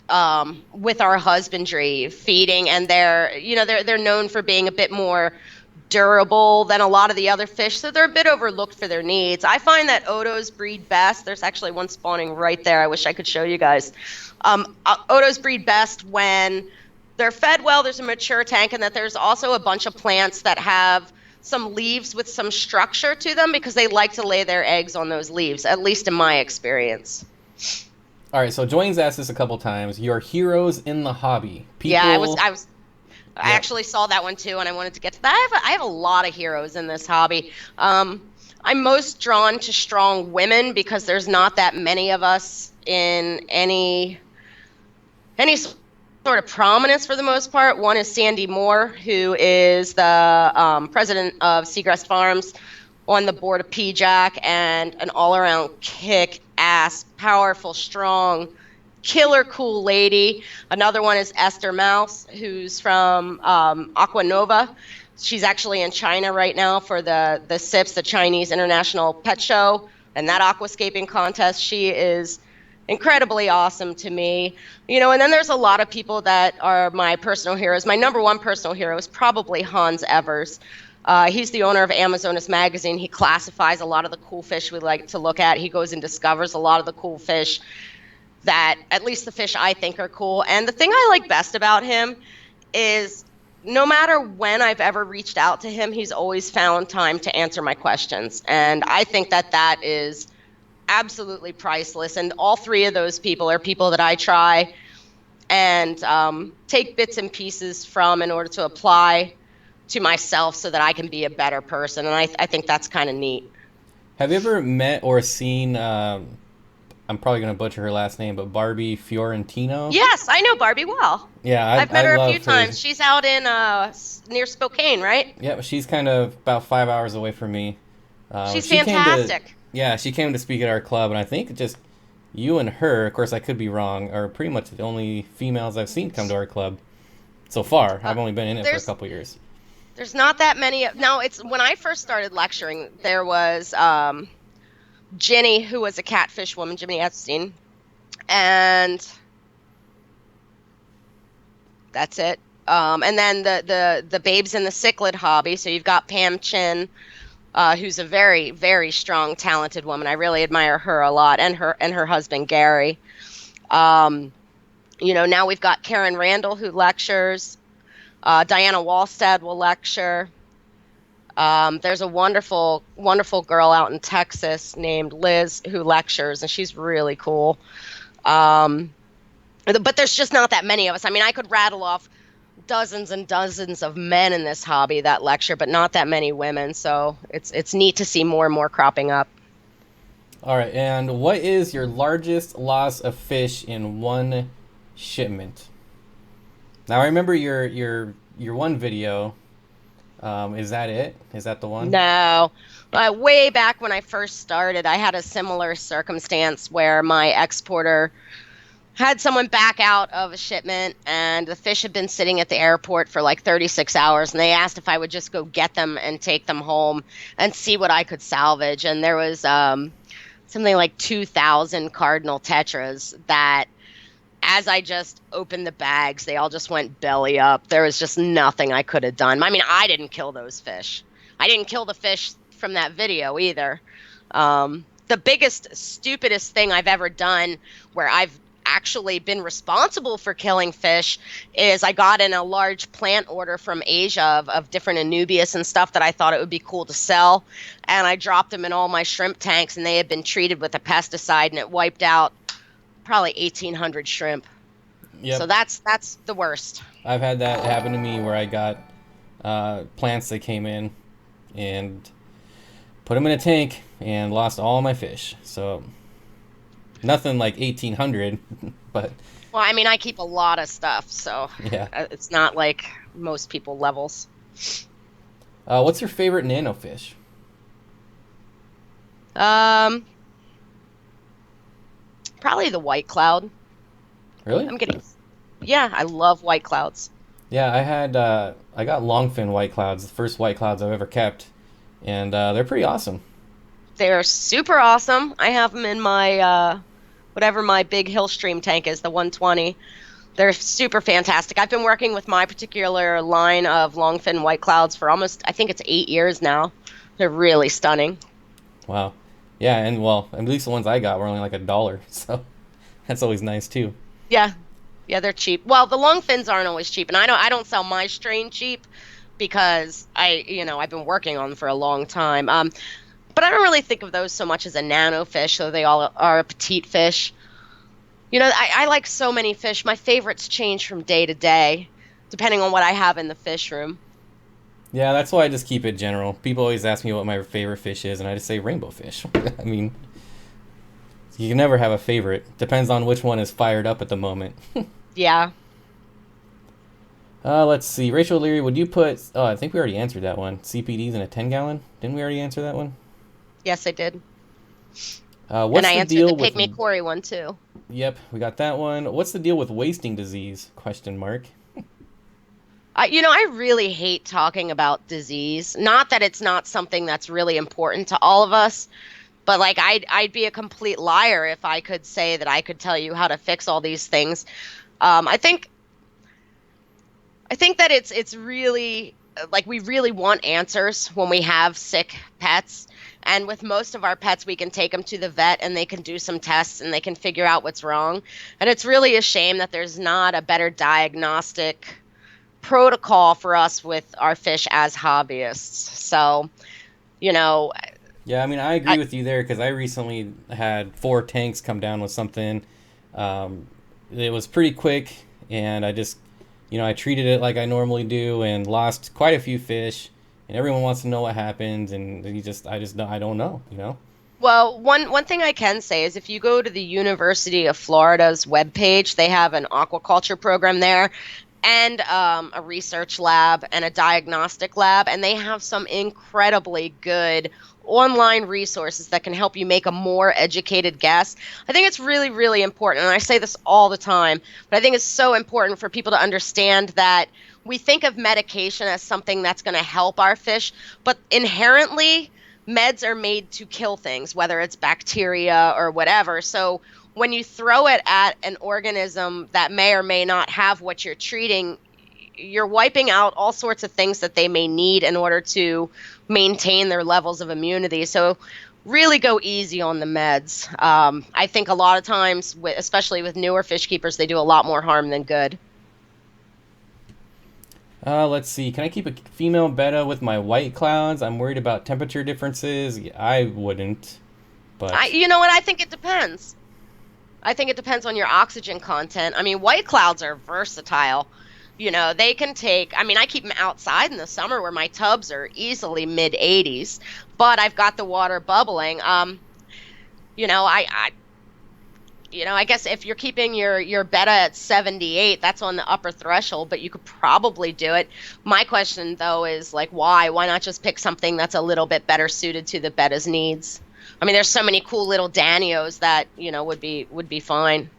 with our husbandry feeding, and they're known for being a bit more durable than a lot of the other fish, so they're a bit overlooked for their needs. I find that otos breed best. There's actually one spawning right there. I wish I could show you guys. Otos breed best when they're fed well, there's a mature tank, and that there's also a bunch of plants that have some leaves with some structure to them, because they like to lay their eggs on those leaves, at least in my experience. All right, so Joyne's asked this a couple times. Your heroes in the hobby. Yeah, I actually saw that one too, and I wanted to get to that. I have a lot of heroes in this hobby. I'm most drawn to strong women because there's not that many of us in any sort of prominence for the most part. One is Sandy Moore, who is the president of Seagrass Farms, on the board of PJAC, and an all-around kick-ass, powerful, strong, killer cool lady. Another one is Esther Mouse, who's from Aquanova. She's actually in China right now for the CIPS, the Chinese International Pet Show, and that aquascaping contest. She is incredibly awesome to me. And then there's a lot of people that are my personal heroes. My number one personal hero is probably Hans Evers. He's the owner of Amazonas Magazine. He classifies a lot of the cool fish we like to look at. He goes and discovers a lot of the cool fish that, at least the fish I think are cool. And the thing I like best about him is no matter when I've ever reached out to him, he's always found time to answer my questions. And I think that is absolutely priceless. And all three of those people are people that I try and take bits and pieces from in order to apply to myself so that I can be a better person. And I think that's kind of neat. Have you ever met or seen, I'm probably going to butcher her last name, but Barbie Fiorentino? Yes, I know Barbie well. Yeah, I've met her a few times. She's out in near Spokane, right? Yeah, she's kind of about 5 hours away from me. She's fantastic. She came to speak at our club, and I think just you and her, of course I could be wrong, are pretty much the only females I've seen come to our club so far. I've only been in it for a couple years. There's not that many. Now, it's when I first started lecturing, there was Ginny, who was a catfish woman, Jimmy Epstein, and that's it. And then the babes in the cichlid hobby. So you've got Pam Chin, who's a very, very strong, talented woman. I really admire her a lot, and her husband Gary. Now we've got Karen Randall, who lectures. Diana Wallstad will lecture. There's a wonderful, wonderful girl out in Texas named Liz who lectures, and she's really cool. But there's just not that many of us. I mean, I could rattle off dozens and dozens of men in this hobby that lecture, but not that many women. So it's neat to see more and more cropping up. All right, and what is your largest loss of fish in one shipment? Now, I remember your one video. Is that it? Is that the one? No. Way back when I first started, I had a similar circumstance where my exporter had someone back out of a shipment and the fish had been sitting at the airport for like 36 hours, and they asked if I would just go get them and take them home and see what I could salvage. And there was something like 2,000 cardinal tetras that, as I just opened the bags, they all just went belly up. There was just nothing I could have done. I mean, I didn't kill those fish. I didn't kill the fish from that video either. The biggest, stupidest thing I've ever done where I've actually been responsible for killing fish is I got in a large plant order from Asia of different anubias and stuff that I thought it would be cool to sell. And I dropped them in all my shrimp tanks, and they had been treated with a pesticide, and it wiped out probably 1,800 shrimp. Yep. So that's the worst. I've had that happen to me where I got plants that came in and put them in a tank and lost all my fish. So nothing like 1,800, but Well, I mean, I keep a lot of stuff, so yeah. it's not like most people levels. What's your favorite nano fish? Um, Probably the white cloud. Really? Yeah, I love white clouds. Yeah, I got longfin white clouds, the first white clouds I've ever kept, and they're pretty awesome. They're super awesome. I have them in my whatever my big hill stream tank is, the 120. They're super fantastic. I've been working with my particular line of longfin white clouds for almost, I think it's 8 years now. They're really stunning. Wow. Yeah, and well, at least the ones I got were only like $1, so that's always nice too. Yeah. Yeah, they're cheap. Well, the long fins aren't always cheap, and I don't sell my strain cheap because I've been working on them for a long time. But I don't really think of those so much as a nano fish, so they all are a petite fish. I like so many fish. My favorites change from day to day, depending on what I have in the fish room. Yeah, that's why I just keep it general. People always ask me what my favorite fish is, and I just say rainbow fish. I mean, you can never have a favorite. Depends on which one is fired up at the moment. Yeah. Let's see. Rachel Leary, would you put... Oh, I think we already answered that one. CPDs in a 10-gallon? Didn't we already answer that one? Yes, I did. What's And I the answered deal the with... pygmy cory one too. Yep, we got that one. What's the deal with wasting disease? Question mark. I really hate talking about disease. Not that it's not something that's really important to all of us, but like I'd be a complete liar if I could say that I could tell you how to fix all these things. I think that it's really like we really want answers when we have sick pets. And with most of our pets, we can take them to the vet and they can do some tests and they can figure out what's wrong. And it's really a shame that there's not a better diagnostic protocol for us with our fish as hobbyists. So, Yeah, I mean, I agree with you there because I recently had 4 tanks come down with something. It was pretty quick, and I just, I treated it like I normally do and lost quite a few fish. And everyone wants to know what happened, and I don't know. Well, one thing I can say is if you go to the University of Florida's webpage, they have an aquaculture program there and a research lab and a diagnostic lab, and they have some incredibly good online resources that can help you make a more educated guess. I think it's really, really important, and I say this all the time, but I think it's so important for people to understand that we think of medication as something that's going to help our fish, but inherently, meds are made to kill things, whether it's bacteria or whatever. So when you throw it at an organism that may or may not have what you're treating, you're wiping out all sorts of things that they may need in order to maintain their levels of immunity. So really go easy on the meds. I think a lot of times, especially with newer fish keepers, they do a lot more harm than good. Let's see. Can I keep a female betta with my white clouds? I'm worried about temperature differences. I wouldn't, but... You know what? I think it depends. I think it depends on your oxygen content. I mean, white clouds are versatile. They can take, I keep them outside in the summer where my tubs are easily mid 80s, but I've got the water bubbling. I I guess if you're keeping your betta at 78, that's on the upper threshold, but you could probably do it. My question though is like why? Why not just pick something that's a little bit better suited to the betta's needs? I mean, there's so many cool little Danios that, would be fine.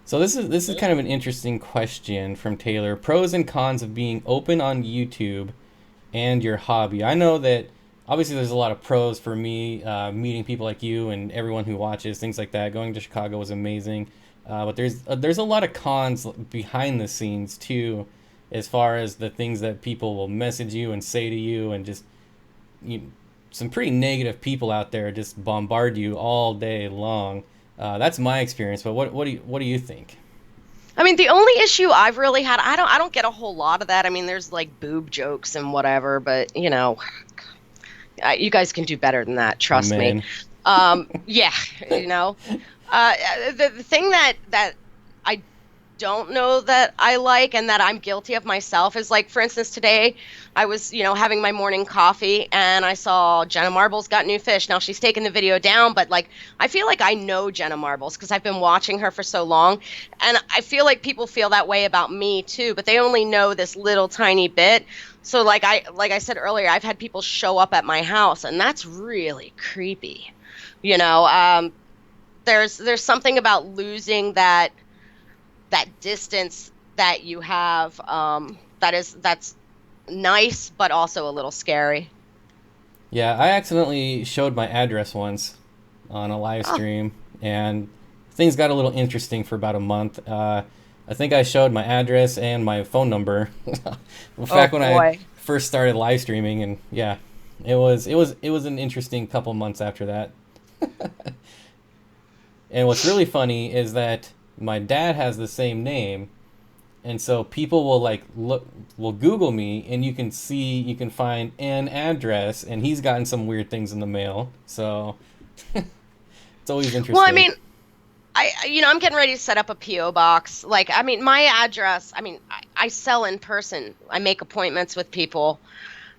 So this is kind of an interesting question from Taylor. Pros and cons of being open on YouTube and your hobby. I know that obviously there's a lot of pros for me, meeting people like you and everyone who watches, things like that. Going to Chicago was amazing, but there's a lot of cons behind the scenes too, as far as the things that people will message you and say to you, and just you, some pretty negative people out there just bombard you all day long. That's my experience, but what do you think? I mean, the only issue I've really had, I don't get a whole lot of that. I mean, there's like boob jokes and whatever, but you guys can do better than that, trust me. Men. Yeah, you know. Uh, the thing that I don't know that I like and that I'm guilty of myself is like, for instance, today I was, having my morning coffee and I saw Jenna Marbles got new fish. Now she's taken the video down, but like I feel like I know Jenna Marbles because I've been watching her for so long. And I feel like people feel that way about me too, but they only know this little tiny bit. So like I said earlier, I've had people show up at my house and that's really creepy. You know, there's something about losing that distance that you have, that's nice but also a little scary. Yeah, I accidentally showed my address once on a live Oh, stream, and things got a little interesting for about a month. I think I showed my address and my phone number oh back when I boy. first started live streaming, and yeah, it was an interesting couple months after that. And what's really funny is that my dad has the same name, and so people will will Google me, and you can find an address, and he's gotten some weird things in the mail. So it's always Well, I interesting. mean, I'm getting ready to set up a PO box. Like, I mean, my address. I mean, I sell in person. I make appointments with people.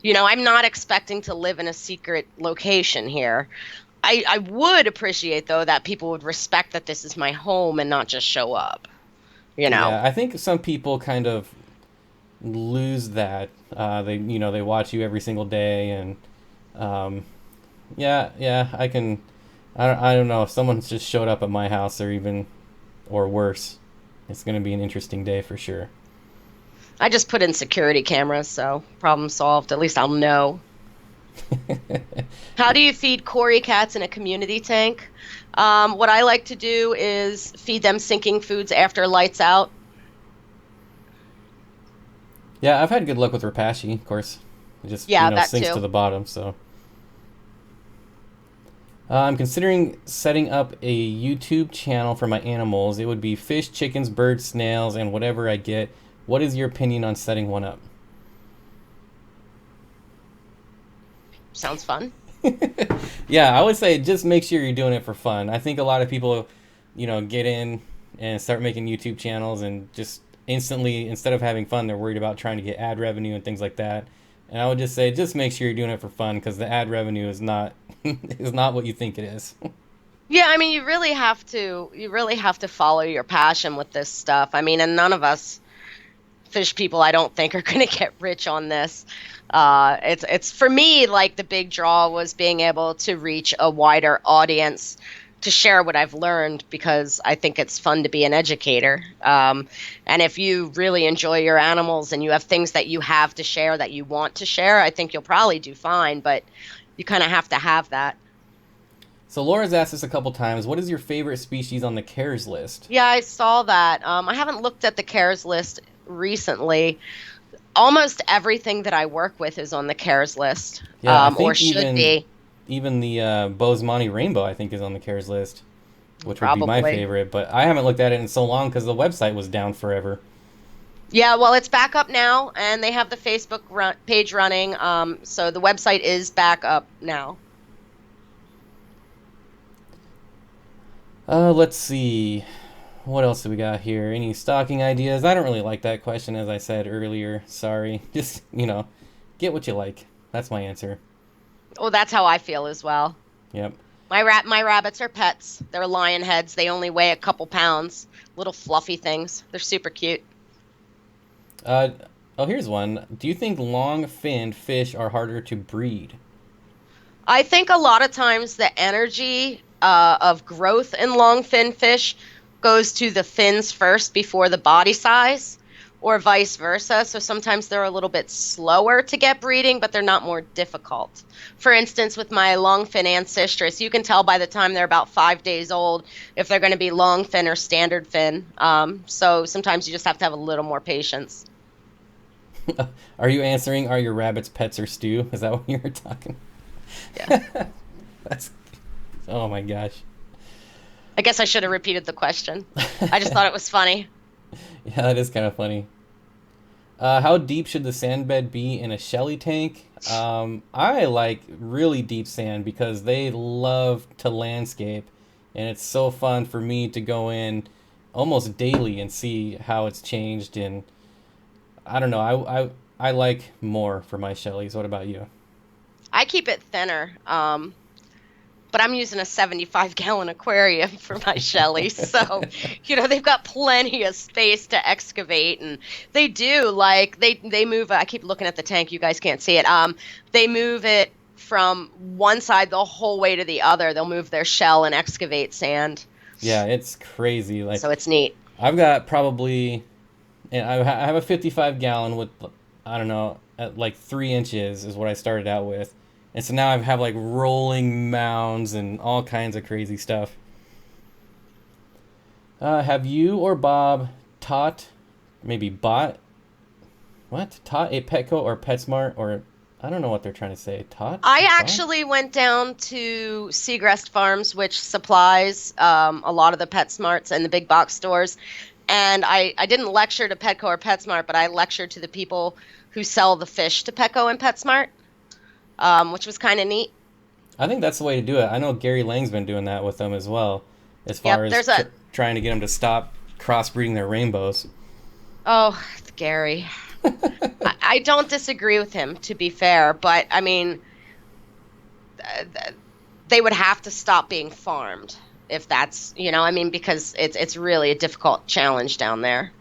I'm not expecting to live in a secret location here. I would appreciate though that people would respect that this is my home and not just show up. You know. Yeah, I think some people kind of lose that. They watch you every single day, and um, yeah, I can. I don't know if someone's just showed up at my house, or worse. It's gonna be an interesting day for sure. I just put in security cameras, so problem solved. At least I'll know. How do you feed Cory cats in a community tank? What I like to do is feed them sinking foods after lights out. Yeah, I've had good luck with Rapashi, of course. It just, Yeah, that sinks to too. the bottom, so. I'm considering setting up a YouTube channel for my animals. It would be fish, chickens, birds, snails, and whatever I get. What is your opinion on setting one up? Sounds fun. Yeah, I would say just make sure you're doing it for fun. I think a lot of people, get in and start making YouTube channels and just instantly, instead of having fun, they're worried about trying to get ad revenue and things like that. And I would just say, just make sure you're doing it for fun because the ad revenue is not is not what you think it is. Yeah, I mean, you really have to follow your passion with this stuff. I mean, and none of us fish people, I don't think, are going to get rich on this. It's for me like the big draw was being able to reach a wider audience to share what I've learned because I think it's fun to be an educator. And if you really enjoy your animals and you have things that you have to share that you want to share, I think you'll probably do fine. But you kind of have to have that. So Laura's asked us a couple times, what is your favorite species on the cares list? Yeah, I saw that. I haven't looked at the cares list recently. Almost everything that I work with is on the cares list, Yeah, I or think should even be, even the Bosemani Rainbow, I think, is on the cares list, which would be my probably. favorite. But I haven't looked at it in so long because the website was down forever. Yeah, well, it's back up now, and they have the Facebook page running. So the website is back up now. Let's see. What else do we got here? Any stocking ideas? I don't really like that question, as I said earlier. Sorry. Just, get what you like. That's my answer. Well, that's how I feel as well. Yep. My rabbits are pets. They're lion heads. They only weigh a couple pounds. Little fluffy things. They're super cute. Uh, oh, here's one. Do you think long-finned fish are harder to breed? I think a lot of times the energy of growth in longfin fish goes to the fins first before the body size, or vice versa. So sometimes they're a little bit slower to get breeding, but they're not more difficult. For instance, with my longfin ancestress, you can tell by the time they're about 5 days old if they're going to be longfin or standard fin. So sometimes you just have to have a little more patience. Are you answering, are your rabbits pets or stew? Is that what you were talking? Yeah. That's, oh my gosh. I guess I should have repeated the question. I just thought it was funny. Yeah, that is kind of funny. How deep should the sand bed be in a shelly tank? I like really deep sand because they love to landscape, and it's so fun for me to go in almost daily and see how it's changed. And I don't know, I like more for my shellies. What about you? I keep it thinner. But I'm using a 75-gallon aquarium for my shellies. So, they've got plenty of space to excavate. And they do, like, they move, I keep looking at the tank, you guys can't see it. They move it from one side the whole way to the other. They'll move their shell and excavate sand. Yeah, it's crazy. Like, So it's neat. I've got probably, and I have a 55-gallon with, I don't know, at like 3 inches is what I started out with. And so now I have like rolling mounds and all kinds of crazy stuff. Have you or Bob maybe bought a Petco or PetSmart, or I don't know what they're trying to say. I actually went down to Seagrass Farms, which supplies a lot of the PetSmarts and the big box stores. And I didn't lecture to Petco or PetSmart, but I lectured to the people who sell the fish to Petco and PetSmart. Which was kind of neat. I think that's the way to do it. I know Gary Lang's been doing that with them as well, as far Yep, as trying to get them to stop crossbreeding their rainbows. Oh, Gary. I don't disagree with him, to be fair, but I mean, they would have to stop being farmed if that's, because it's really a difficult challenge down there.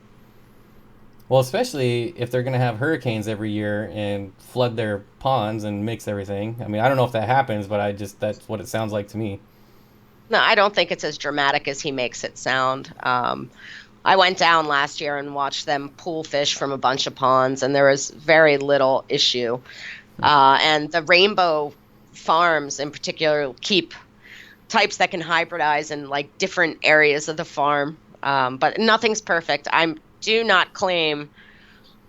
Well, especially if they're going to have hurricanes every year and flood their ponds and mix everything. I mean, I don't know if that happens, but that's what it sounds like to me. No, I don't think it's as dramatic as he makes it sound. I went down last year and watched them pull fish from a bunch of ponds, and there was very little issue. And the rainbow farms in particular keep types that can hybridize in like different areas of the farm. But nothing's perfect. I do not claim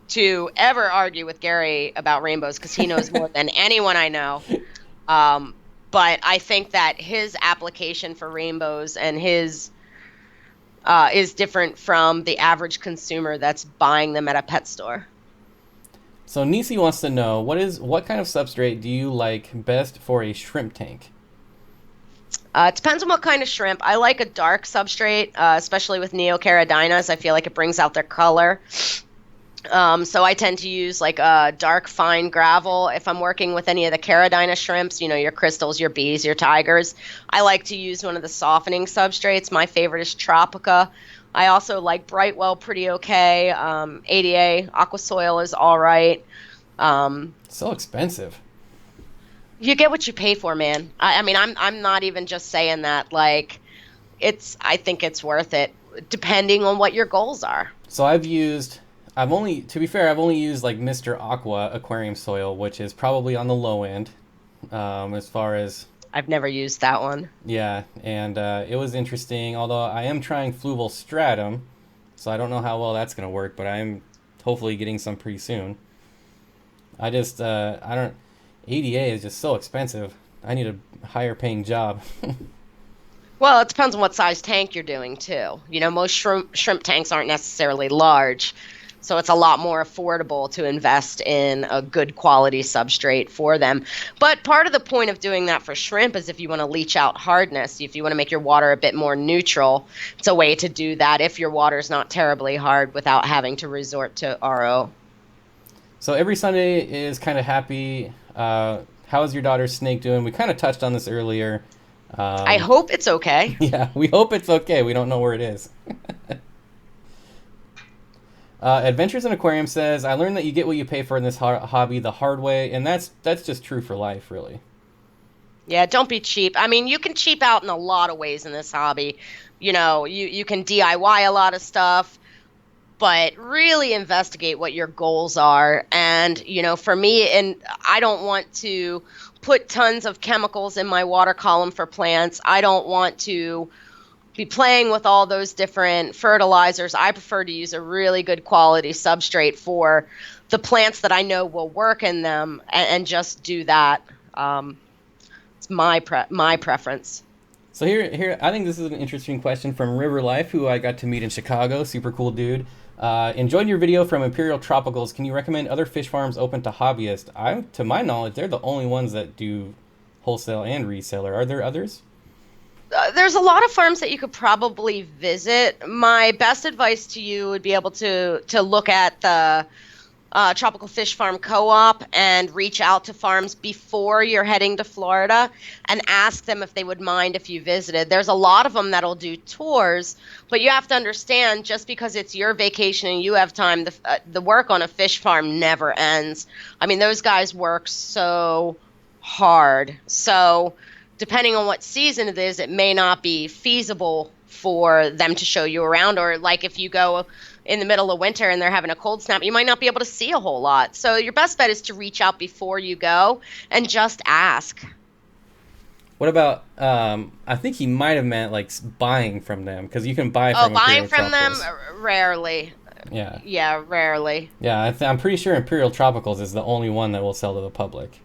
to ever argue with Gary about rainbows because he knows more than anyone I know. But I think that his application for rainbows and his is different from the average consumer that's buying them at a pet store. So Nisi wants to know, what kind of substrate do you like best for a shrimp tank? It depends on what kind of shrimp. I like a dark substrate, especially with neocaradinas. I feel like it brings out their color. So I tend to use like a dark fine gravel. If I'm working with any of the caradina shrimps, your crystals, your bees, your tigers, I like to use one of the softening substrates. My favorite is Tropica. I also like Brightwell pretty okay. ADA, Aquasoil is all right. So expensive. You get what you pay for, man. I mean, I'm not even just saying that. Like, I think it's worth it, depending on what your goals are. So to be fair, I've only used like Mr. Aqua aquarium soil, which is probably on the low end, as far as. I've never used that one. Yeah, and it was interesting. Although I am trying Fluval Stratum, so I don't know how well that's gonna work, but I'm hopefully getting some pretty soon. I don't. ADA is just so expensive. I need a higher paying job. Well, it depends on what size tank you're doing too. Most shrimp tanks aren't necessarily large, so it's a lot more affordable to invest in a good quality substrate for them. But part of the point of doing that for shrimp is if you want to leach out hardness, if you want to make your water a bit more neutral, it's a way to do that if your water's not terribly hard without having to resort to RO. So every Sunday is kind of happy. How is your daughter's snake doing? We kind of touched on this earlier, I hope it's okay. Yeah, we hope it's okay. We don't know where it is. Adventures in Aquarium says, I learned that you get what you pay for in this hobby the hard way, and that's just true for life, really. Yeah, don't be cheap. I mean, you can cheap out in a lot of ways in this hobby. You can DIY a lot of stuff, but really investigate what your goals are. And, for me, and I don't want to put tons of chemicals in my water column for plants. I don't want to be playing with all those different fertilizers. I prefer to use a really good quality substrate for the plants that I know will work in them, and just do that. It's my preference. So here, I think this is an interesting question from River Life, who I got to meet in Chicago. Super cool dude. Enjoyed your video from Imperial Tropicals. Can you recommend other fish farms open to hobbyists? To my knowledge, they're the only ones that do wholesale and reseller. Are there others? There's a lot of farms that you could probably visit. My best advice to you would be able to look at the Tropical Fish Farm Co-op and reach out to farms before you're heading to Florida and ask them if they would mind if you visited. There's a lot of them that'll do tours, but you have to understand, just because it's your vacation and you have time, the work on a fish farm never ends. I mean, those guys work so hard. So depending on what season it is, it may not be feasible for them to show you around. Or like if you go in the middle of winter and they're having a cold snap, you might not be able to see a whole lot. So your best bet is to reach out before you go and just ask. What about, I think he might have meant like buying from them, because you can buy from buying from Tropicals. them? Rarely. Yeah. Yeah, rarely. Yeah, I'm pretty sure Imperial Tropicals is the only one that will sell to the public.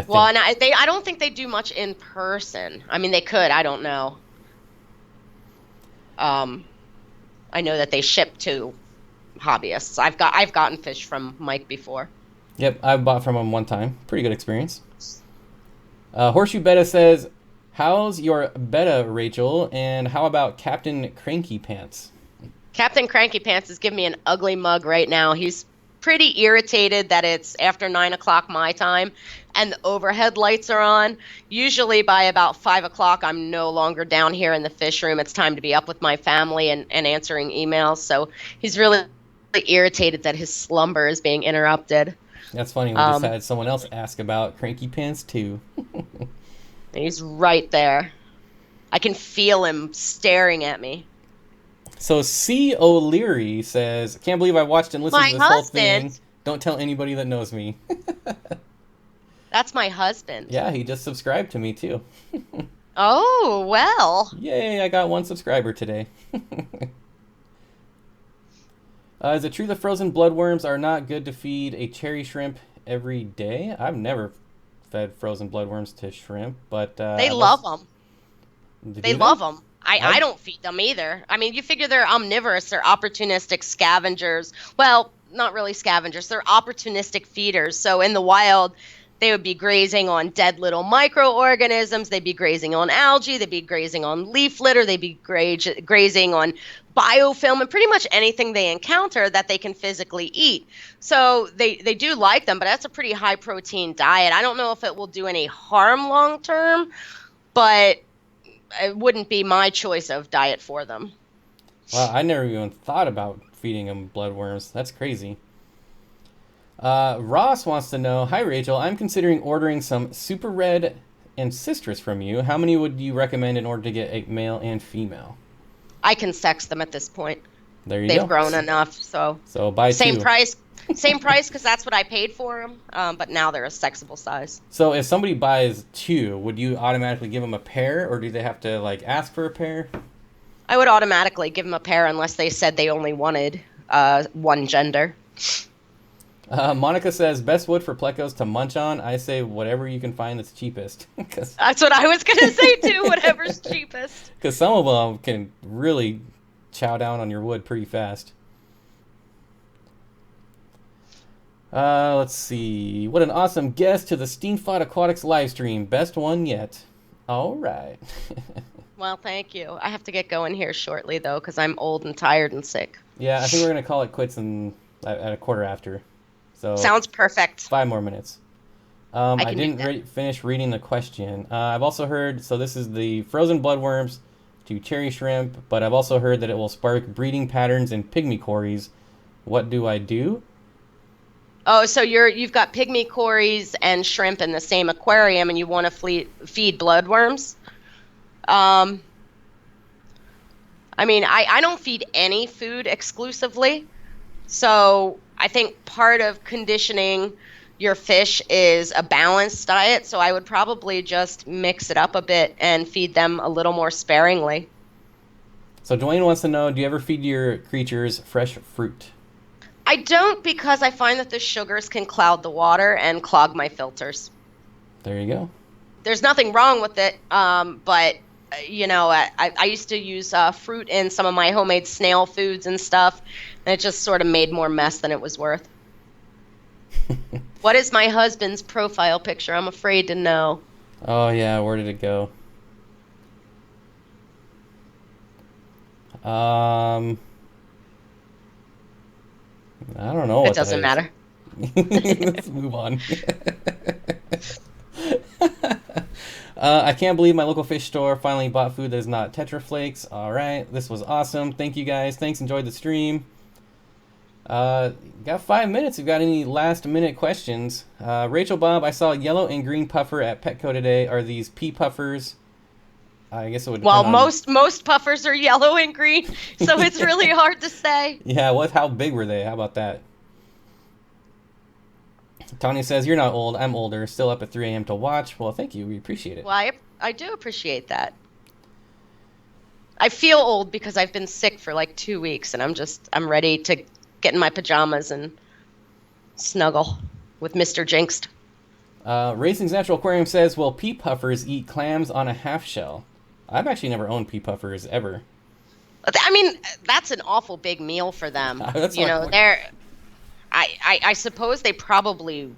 Well, and I don't think they do much in person. I mean, they could. I don't know. I know that they ship to hobbyists. I've gotten fish from Mike before. Yep, I bought from him one time. Pretty good experience. Horseshoe Betta says, how's your Betta, Rachel? And how about Captain Cranky Pants? Captain Cranky Pants is giving me an ugly mug right now. He's pretty irritated that it's after 9 o'clock my time and the overhead lights are on. Usually by about 5 o'clock, I'm no longer down here in the fish room. It's time to be up with my family and answering emails. So he's really irritated that his slumber is being interrupted. That's funny. We just had someone else ask about Cranky Pants too. He's right there. I can feel him staring at me. So C. O'Leary says, can't believe I watched and listened to this whole thing. Don't tell anybody that knows me. That's my husband. Yeah, he just subscribed to me too. Oh, well. Yay, I got 1 subscriber today. Is it true the frozen bloodworms are not good to feed a cherry shrimp every day? I've never fed frozen bloodworms to shrimp, but... they love them. They love them. I don't feed them either. I mean, you figure they're omnivorous. They're opportunistic scavengers. Well, not really scavengers. They're opportunistic feeders. So in the wild, they would be grazing on dead little microorganisms. They'd be grazing on algae. They'd be grazing on leaf litter. They'd be grazing on biofilm and pretty much anything they encounter that they can physically eat. So they do like them, but that's a pretty high protein diet. I don't know if it will do any harm long term, but it wouldn't be my choice of diet for them. Wow, I never even thought about feeding them bloodworms. That's crazy. Ross wants to know, hi Rachel, I'm considering ordering some super red and citrus from you. How many would you recommend in order to get a male and female? I can sex them at this point. There you go. They've grown enough, so buy same two. price because that's what I paid for them. But now they're a sexable size. So if somebody buys 2, would you automatically give them a pair, or do they have to like ask for a pair? I would automatically give them a pair unless they said they only wanted one gender. Monica says, best wood for plecos to munch on. I say whatever you can find that's cheapest. That's what I was going to say too, whatever's cheapest. Because some of them can really chow down on your wood pretty fast. Let's see. What an awesome guest to the Steenfott Aquatics live stream. Best one yet. All right. Well, thank you. I have to get going here shortly, though, because I'm old and tired and sick. Yeah, I think we're going to call it quits at a quarter after. So sounds perfect. 5 more minutes. I I can do didn't that. finish reading the question. I've also heard, so this is the frozen bloodworms to cherry shrimp, but I've also heard that it will spark breeding patterns in pygmy cories. What do I do? Oh, so you've got pygmy cories and shrimp in the same aquarium, and you want to feed bloodworms. Um, I mean, I don't feed any food exclusively. So I think part of conditioning your fish is a balanced diet. So I would probably just mix it up a bit and feed them a little more sparingly. So Dwayne wants to know, do you ever feed your creatures fresh fruit? I don't because I find that the sugars can cloud the water and clog my filters. There you go. There's nothing wrong with it, but I used to use fruit in some of my homemade snail foods and stuff, and it just sort of made more mess than it was worth. What is my husband's profile picture? I'm afraid to know. Oh yeah, where did it go? Um, I don't know It what that doesn't is. matter. Let's move on. I can't believe my local fish store finally bought food that is not Tetra Flakes. All right, this was awesome. Thank you guys. Thanks. Enjoyed the stream. Got 5 minutes. If you got any last minute questions, Rachel Bob, I saw yellow and green puffer at Petco today. Are these pea puffers? I guess it would Well, depend on. most puffers are yellow and green, so it's really hard to say. Yeah, what? How big were they? How about that? Tanya says, "You're not old. I'm older. Still up at 3 a.m. to watch." Well, thank you. We appreciate it. Well, I do appreciate that. I feel old because I've been sick for like 2 weeks, and I'm ready to get in my pajamas and snuggle with Mr. Jinxed. Racing's Natural Aquarium says, "Will pea puffers eat clams on a half shell?" I've actually never owned pea puffers ever. I mean, that's an awful big meal for them. That's You my know, point. I suppose they probably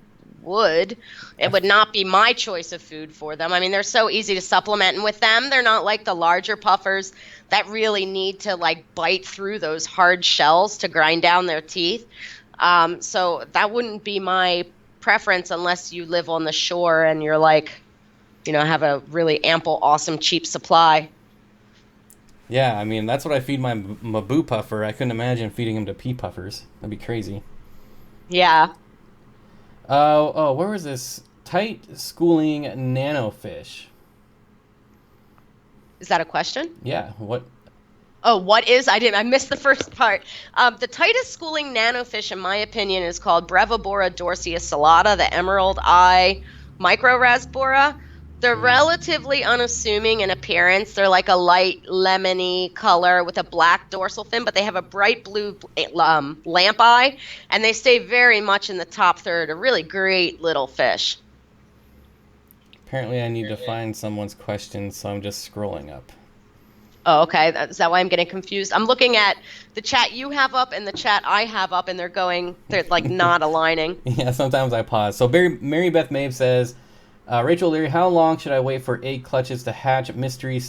would. It would not be my choice of food for them. I mean, they're so easy to supplement, and with them, they're not like the larger puffers that really need to like bite through those hard shells to grind down their teeth. So that wouldn't be my preference unless you live on the shore and you're like, have a really ample, awesome, cheap supply. Yeah, I mean that's what I feed my boo puffer. I couldn't imagine feeding him to pea puffers. That'd be crazy. Yeah. Oh, where was this? Tight schooling nano fish. Is that a question? Yeah, what? Oh, what is? I missed the first part. The tightest schooling nanofish, in my opinion, is called Brevibora dorsiacelata, the emerald eye microrasbora. They're relatively unassuming in appearance. They're like a light lemony color with a black dorsal fin, but they have a bright blue lamp eye, and they stay very much in the top third. A really great little fish. Apparently, I need to find someone's question, so I'm just scrolling up. Oh, okay. Is that why I'm getting confused? I'm looking at the chat you have up and the chat I have up, and they're like not aligning. Yeah, sometimes I pause. So Mary Beth Mabe says, Rachel Leary, how long should I wait for egg clutches to hatch mystery,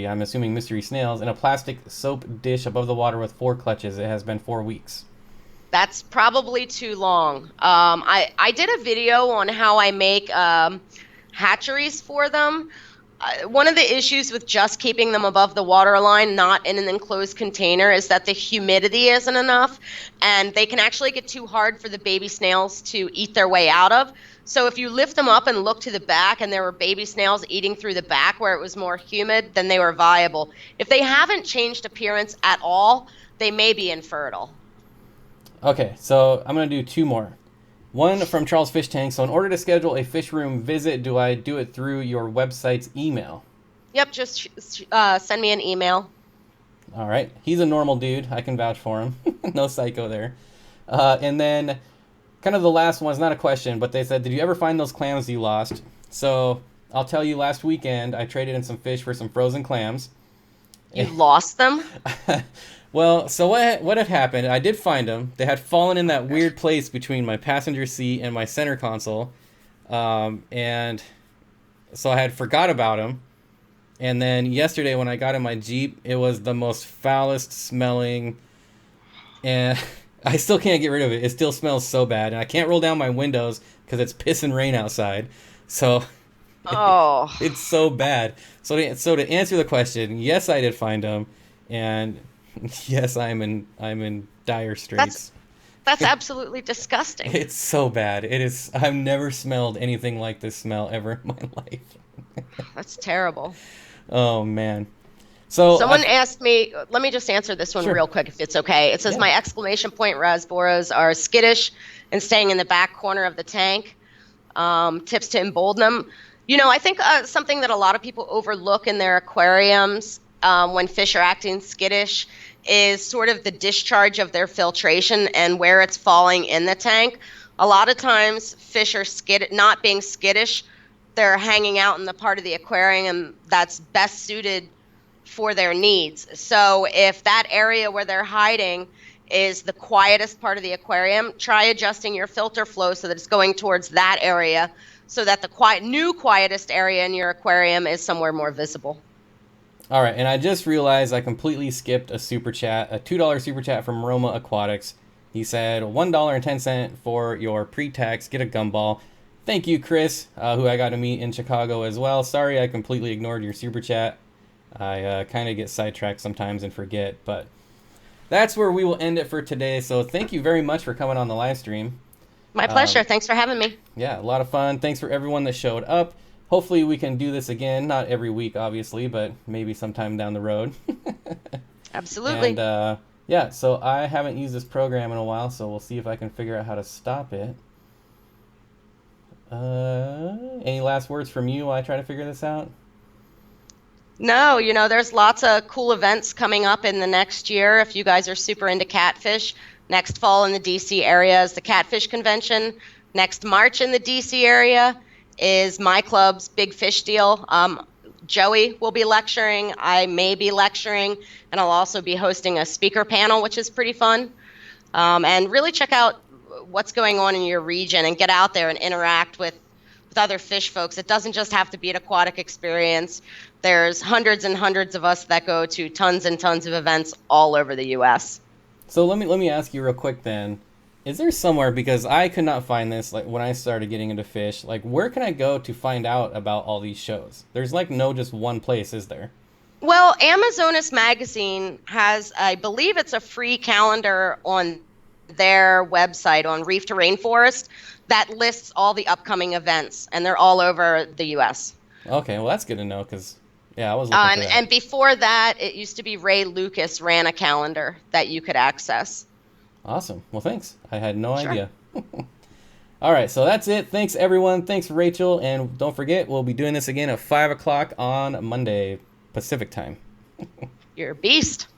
I'm assuming mystery snails, in a plastic soap dish above the water with 4 clutches? It has been 4 weeks. That's probably too long. I did a video on how I make hatcheries for them. One of the issues with just keeping them above the water line, not in an enclosed container, is that the humidity isn't enough, and they can actually get too hard for the baby snails to eat their way out of. So if you lift them up and look to the back and there were baby snails eating through the back where it was more humid, then they were viable. If they haven't changed appearance at all, they may be infertile. Okay, so I'm going to do 2 more. One from Charles Fish Tank. So in order to schedule a fish room visit, do I do it through your website's email? Yep, just send me an email. All right. He's a normal dude. I can vouch for him. No psycho there. And then kind of the last one is not a question, but they said, did you ever find those clams you lost? So I'll tell you, last weekend, I traded in some fish for some frozen clams. You lost them? Well, so what had happened, I did find them. They had fallen in that weird place between my passenger seat and my center console. And so I had forgot about them. And then yesterday when I got in my Jeep, it was the most foulest smelling. And I still can't get rid of it. It still smells so bad. And I can't roll down my windows because it's piss and rain outside. So Oh, it's so bad. So to answer the question, yes, I did find them, and yes, I'm in dire straits. that's absolutely disgusting. It's so bad. It is. I've never smelled anything like this smell ever in my life. That's terrible. Oh man. So Someone asked me, let me just answer this one Sure. real quick if it's okay. It says Yeah. my exclamation point rasboras are skittish and staying in the back corner of the tank. Tips to embolden them. I think something that a lot of people overlook in their aquariums when fish are acting skittish is sort of the discharge of their filtration and where it's falling in the tank. A lot of times fish are not being skittish. They're hanging out in the part of the aquarium that's best suited for their needs. So if that area where they're hiding is the quietest part of the aquarium, try adjusting your filter flow so that it's going towards that area so that the quietest area in your aquarium is somewhere more visible. All right, and I just realized I completely skipped a super chat, a $2 super chat from Roma Aquatics. He said $1.10 for your pre-tax get a gumball. Thank you, Chris, who I got to meet in Chicago as well. Sorry I completely ignored your super chat. I kind of get sidetracked sometimes and forget, but that's where we will end it for today. So thank you very much for coming on the live stream. My pleasure. Thanks for having me. Yeah, a lot of fun. Thanks for everyone that showed up. Hopefully we can do this again, not every week, obviously, but maybe sometime down the road. Absolutely. And yeah, so I haven't used this program in a while, so we'll see if I can figure out how to stop it. Any last words from you while I try to figure this out? No, there's lots of cool events coming up in the next year. If you guys are super into catfish, next fall in the DC area is the Catfish Convention. Next March in the DC area is my club's Big Fish Deal. Joey will be lecturing. I may be lecturing, and I'll also be hosting a speaker panel, which is pretty fun. And really check out what's going on in your region and get out there and interact with other fish folks. It doesn't just have to be an aquatic experience. There's hundreds and hundreds of us that go to tons and tons of events all over the U.S. So let me ask you real quick then. Is there somewhere, because I could not find this like when I started getting into fish, like where can I go to find out about all these shows? There's like no just one place, is there? Well, Amazonas Magazine has, I believe it's a free calendar on their website on Reef to Rainforest that lists all the upcoming events, and they're all over the U.S. Okay, well that's good to know because yeah, I was looking for that. And before that, it used to be Ray Lucas ran a calendar that you could access. Awesome. Well, thanks. I had no Sure. idea. All right, so that's it. Thanks, everyone. Thanks, Rachel. And don't forget, we'll be doing this again at 5 o'clock on Monday, Pacific time. You're a beast.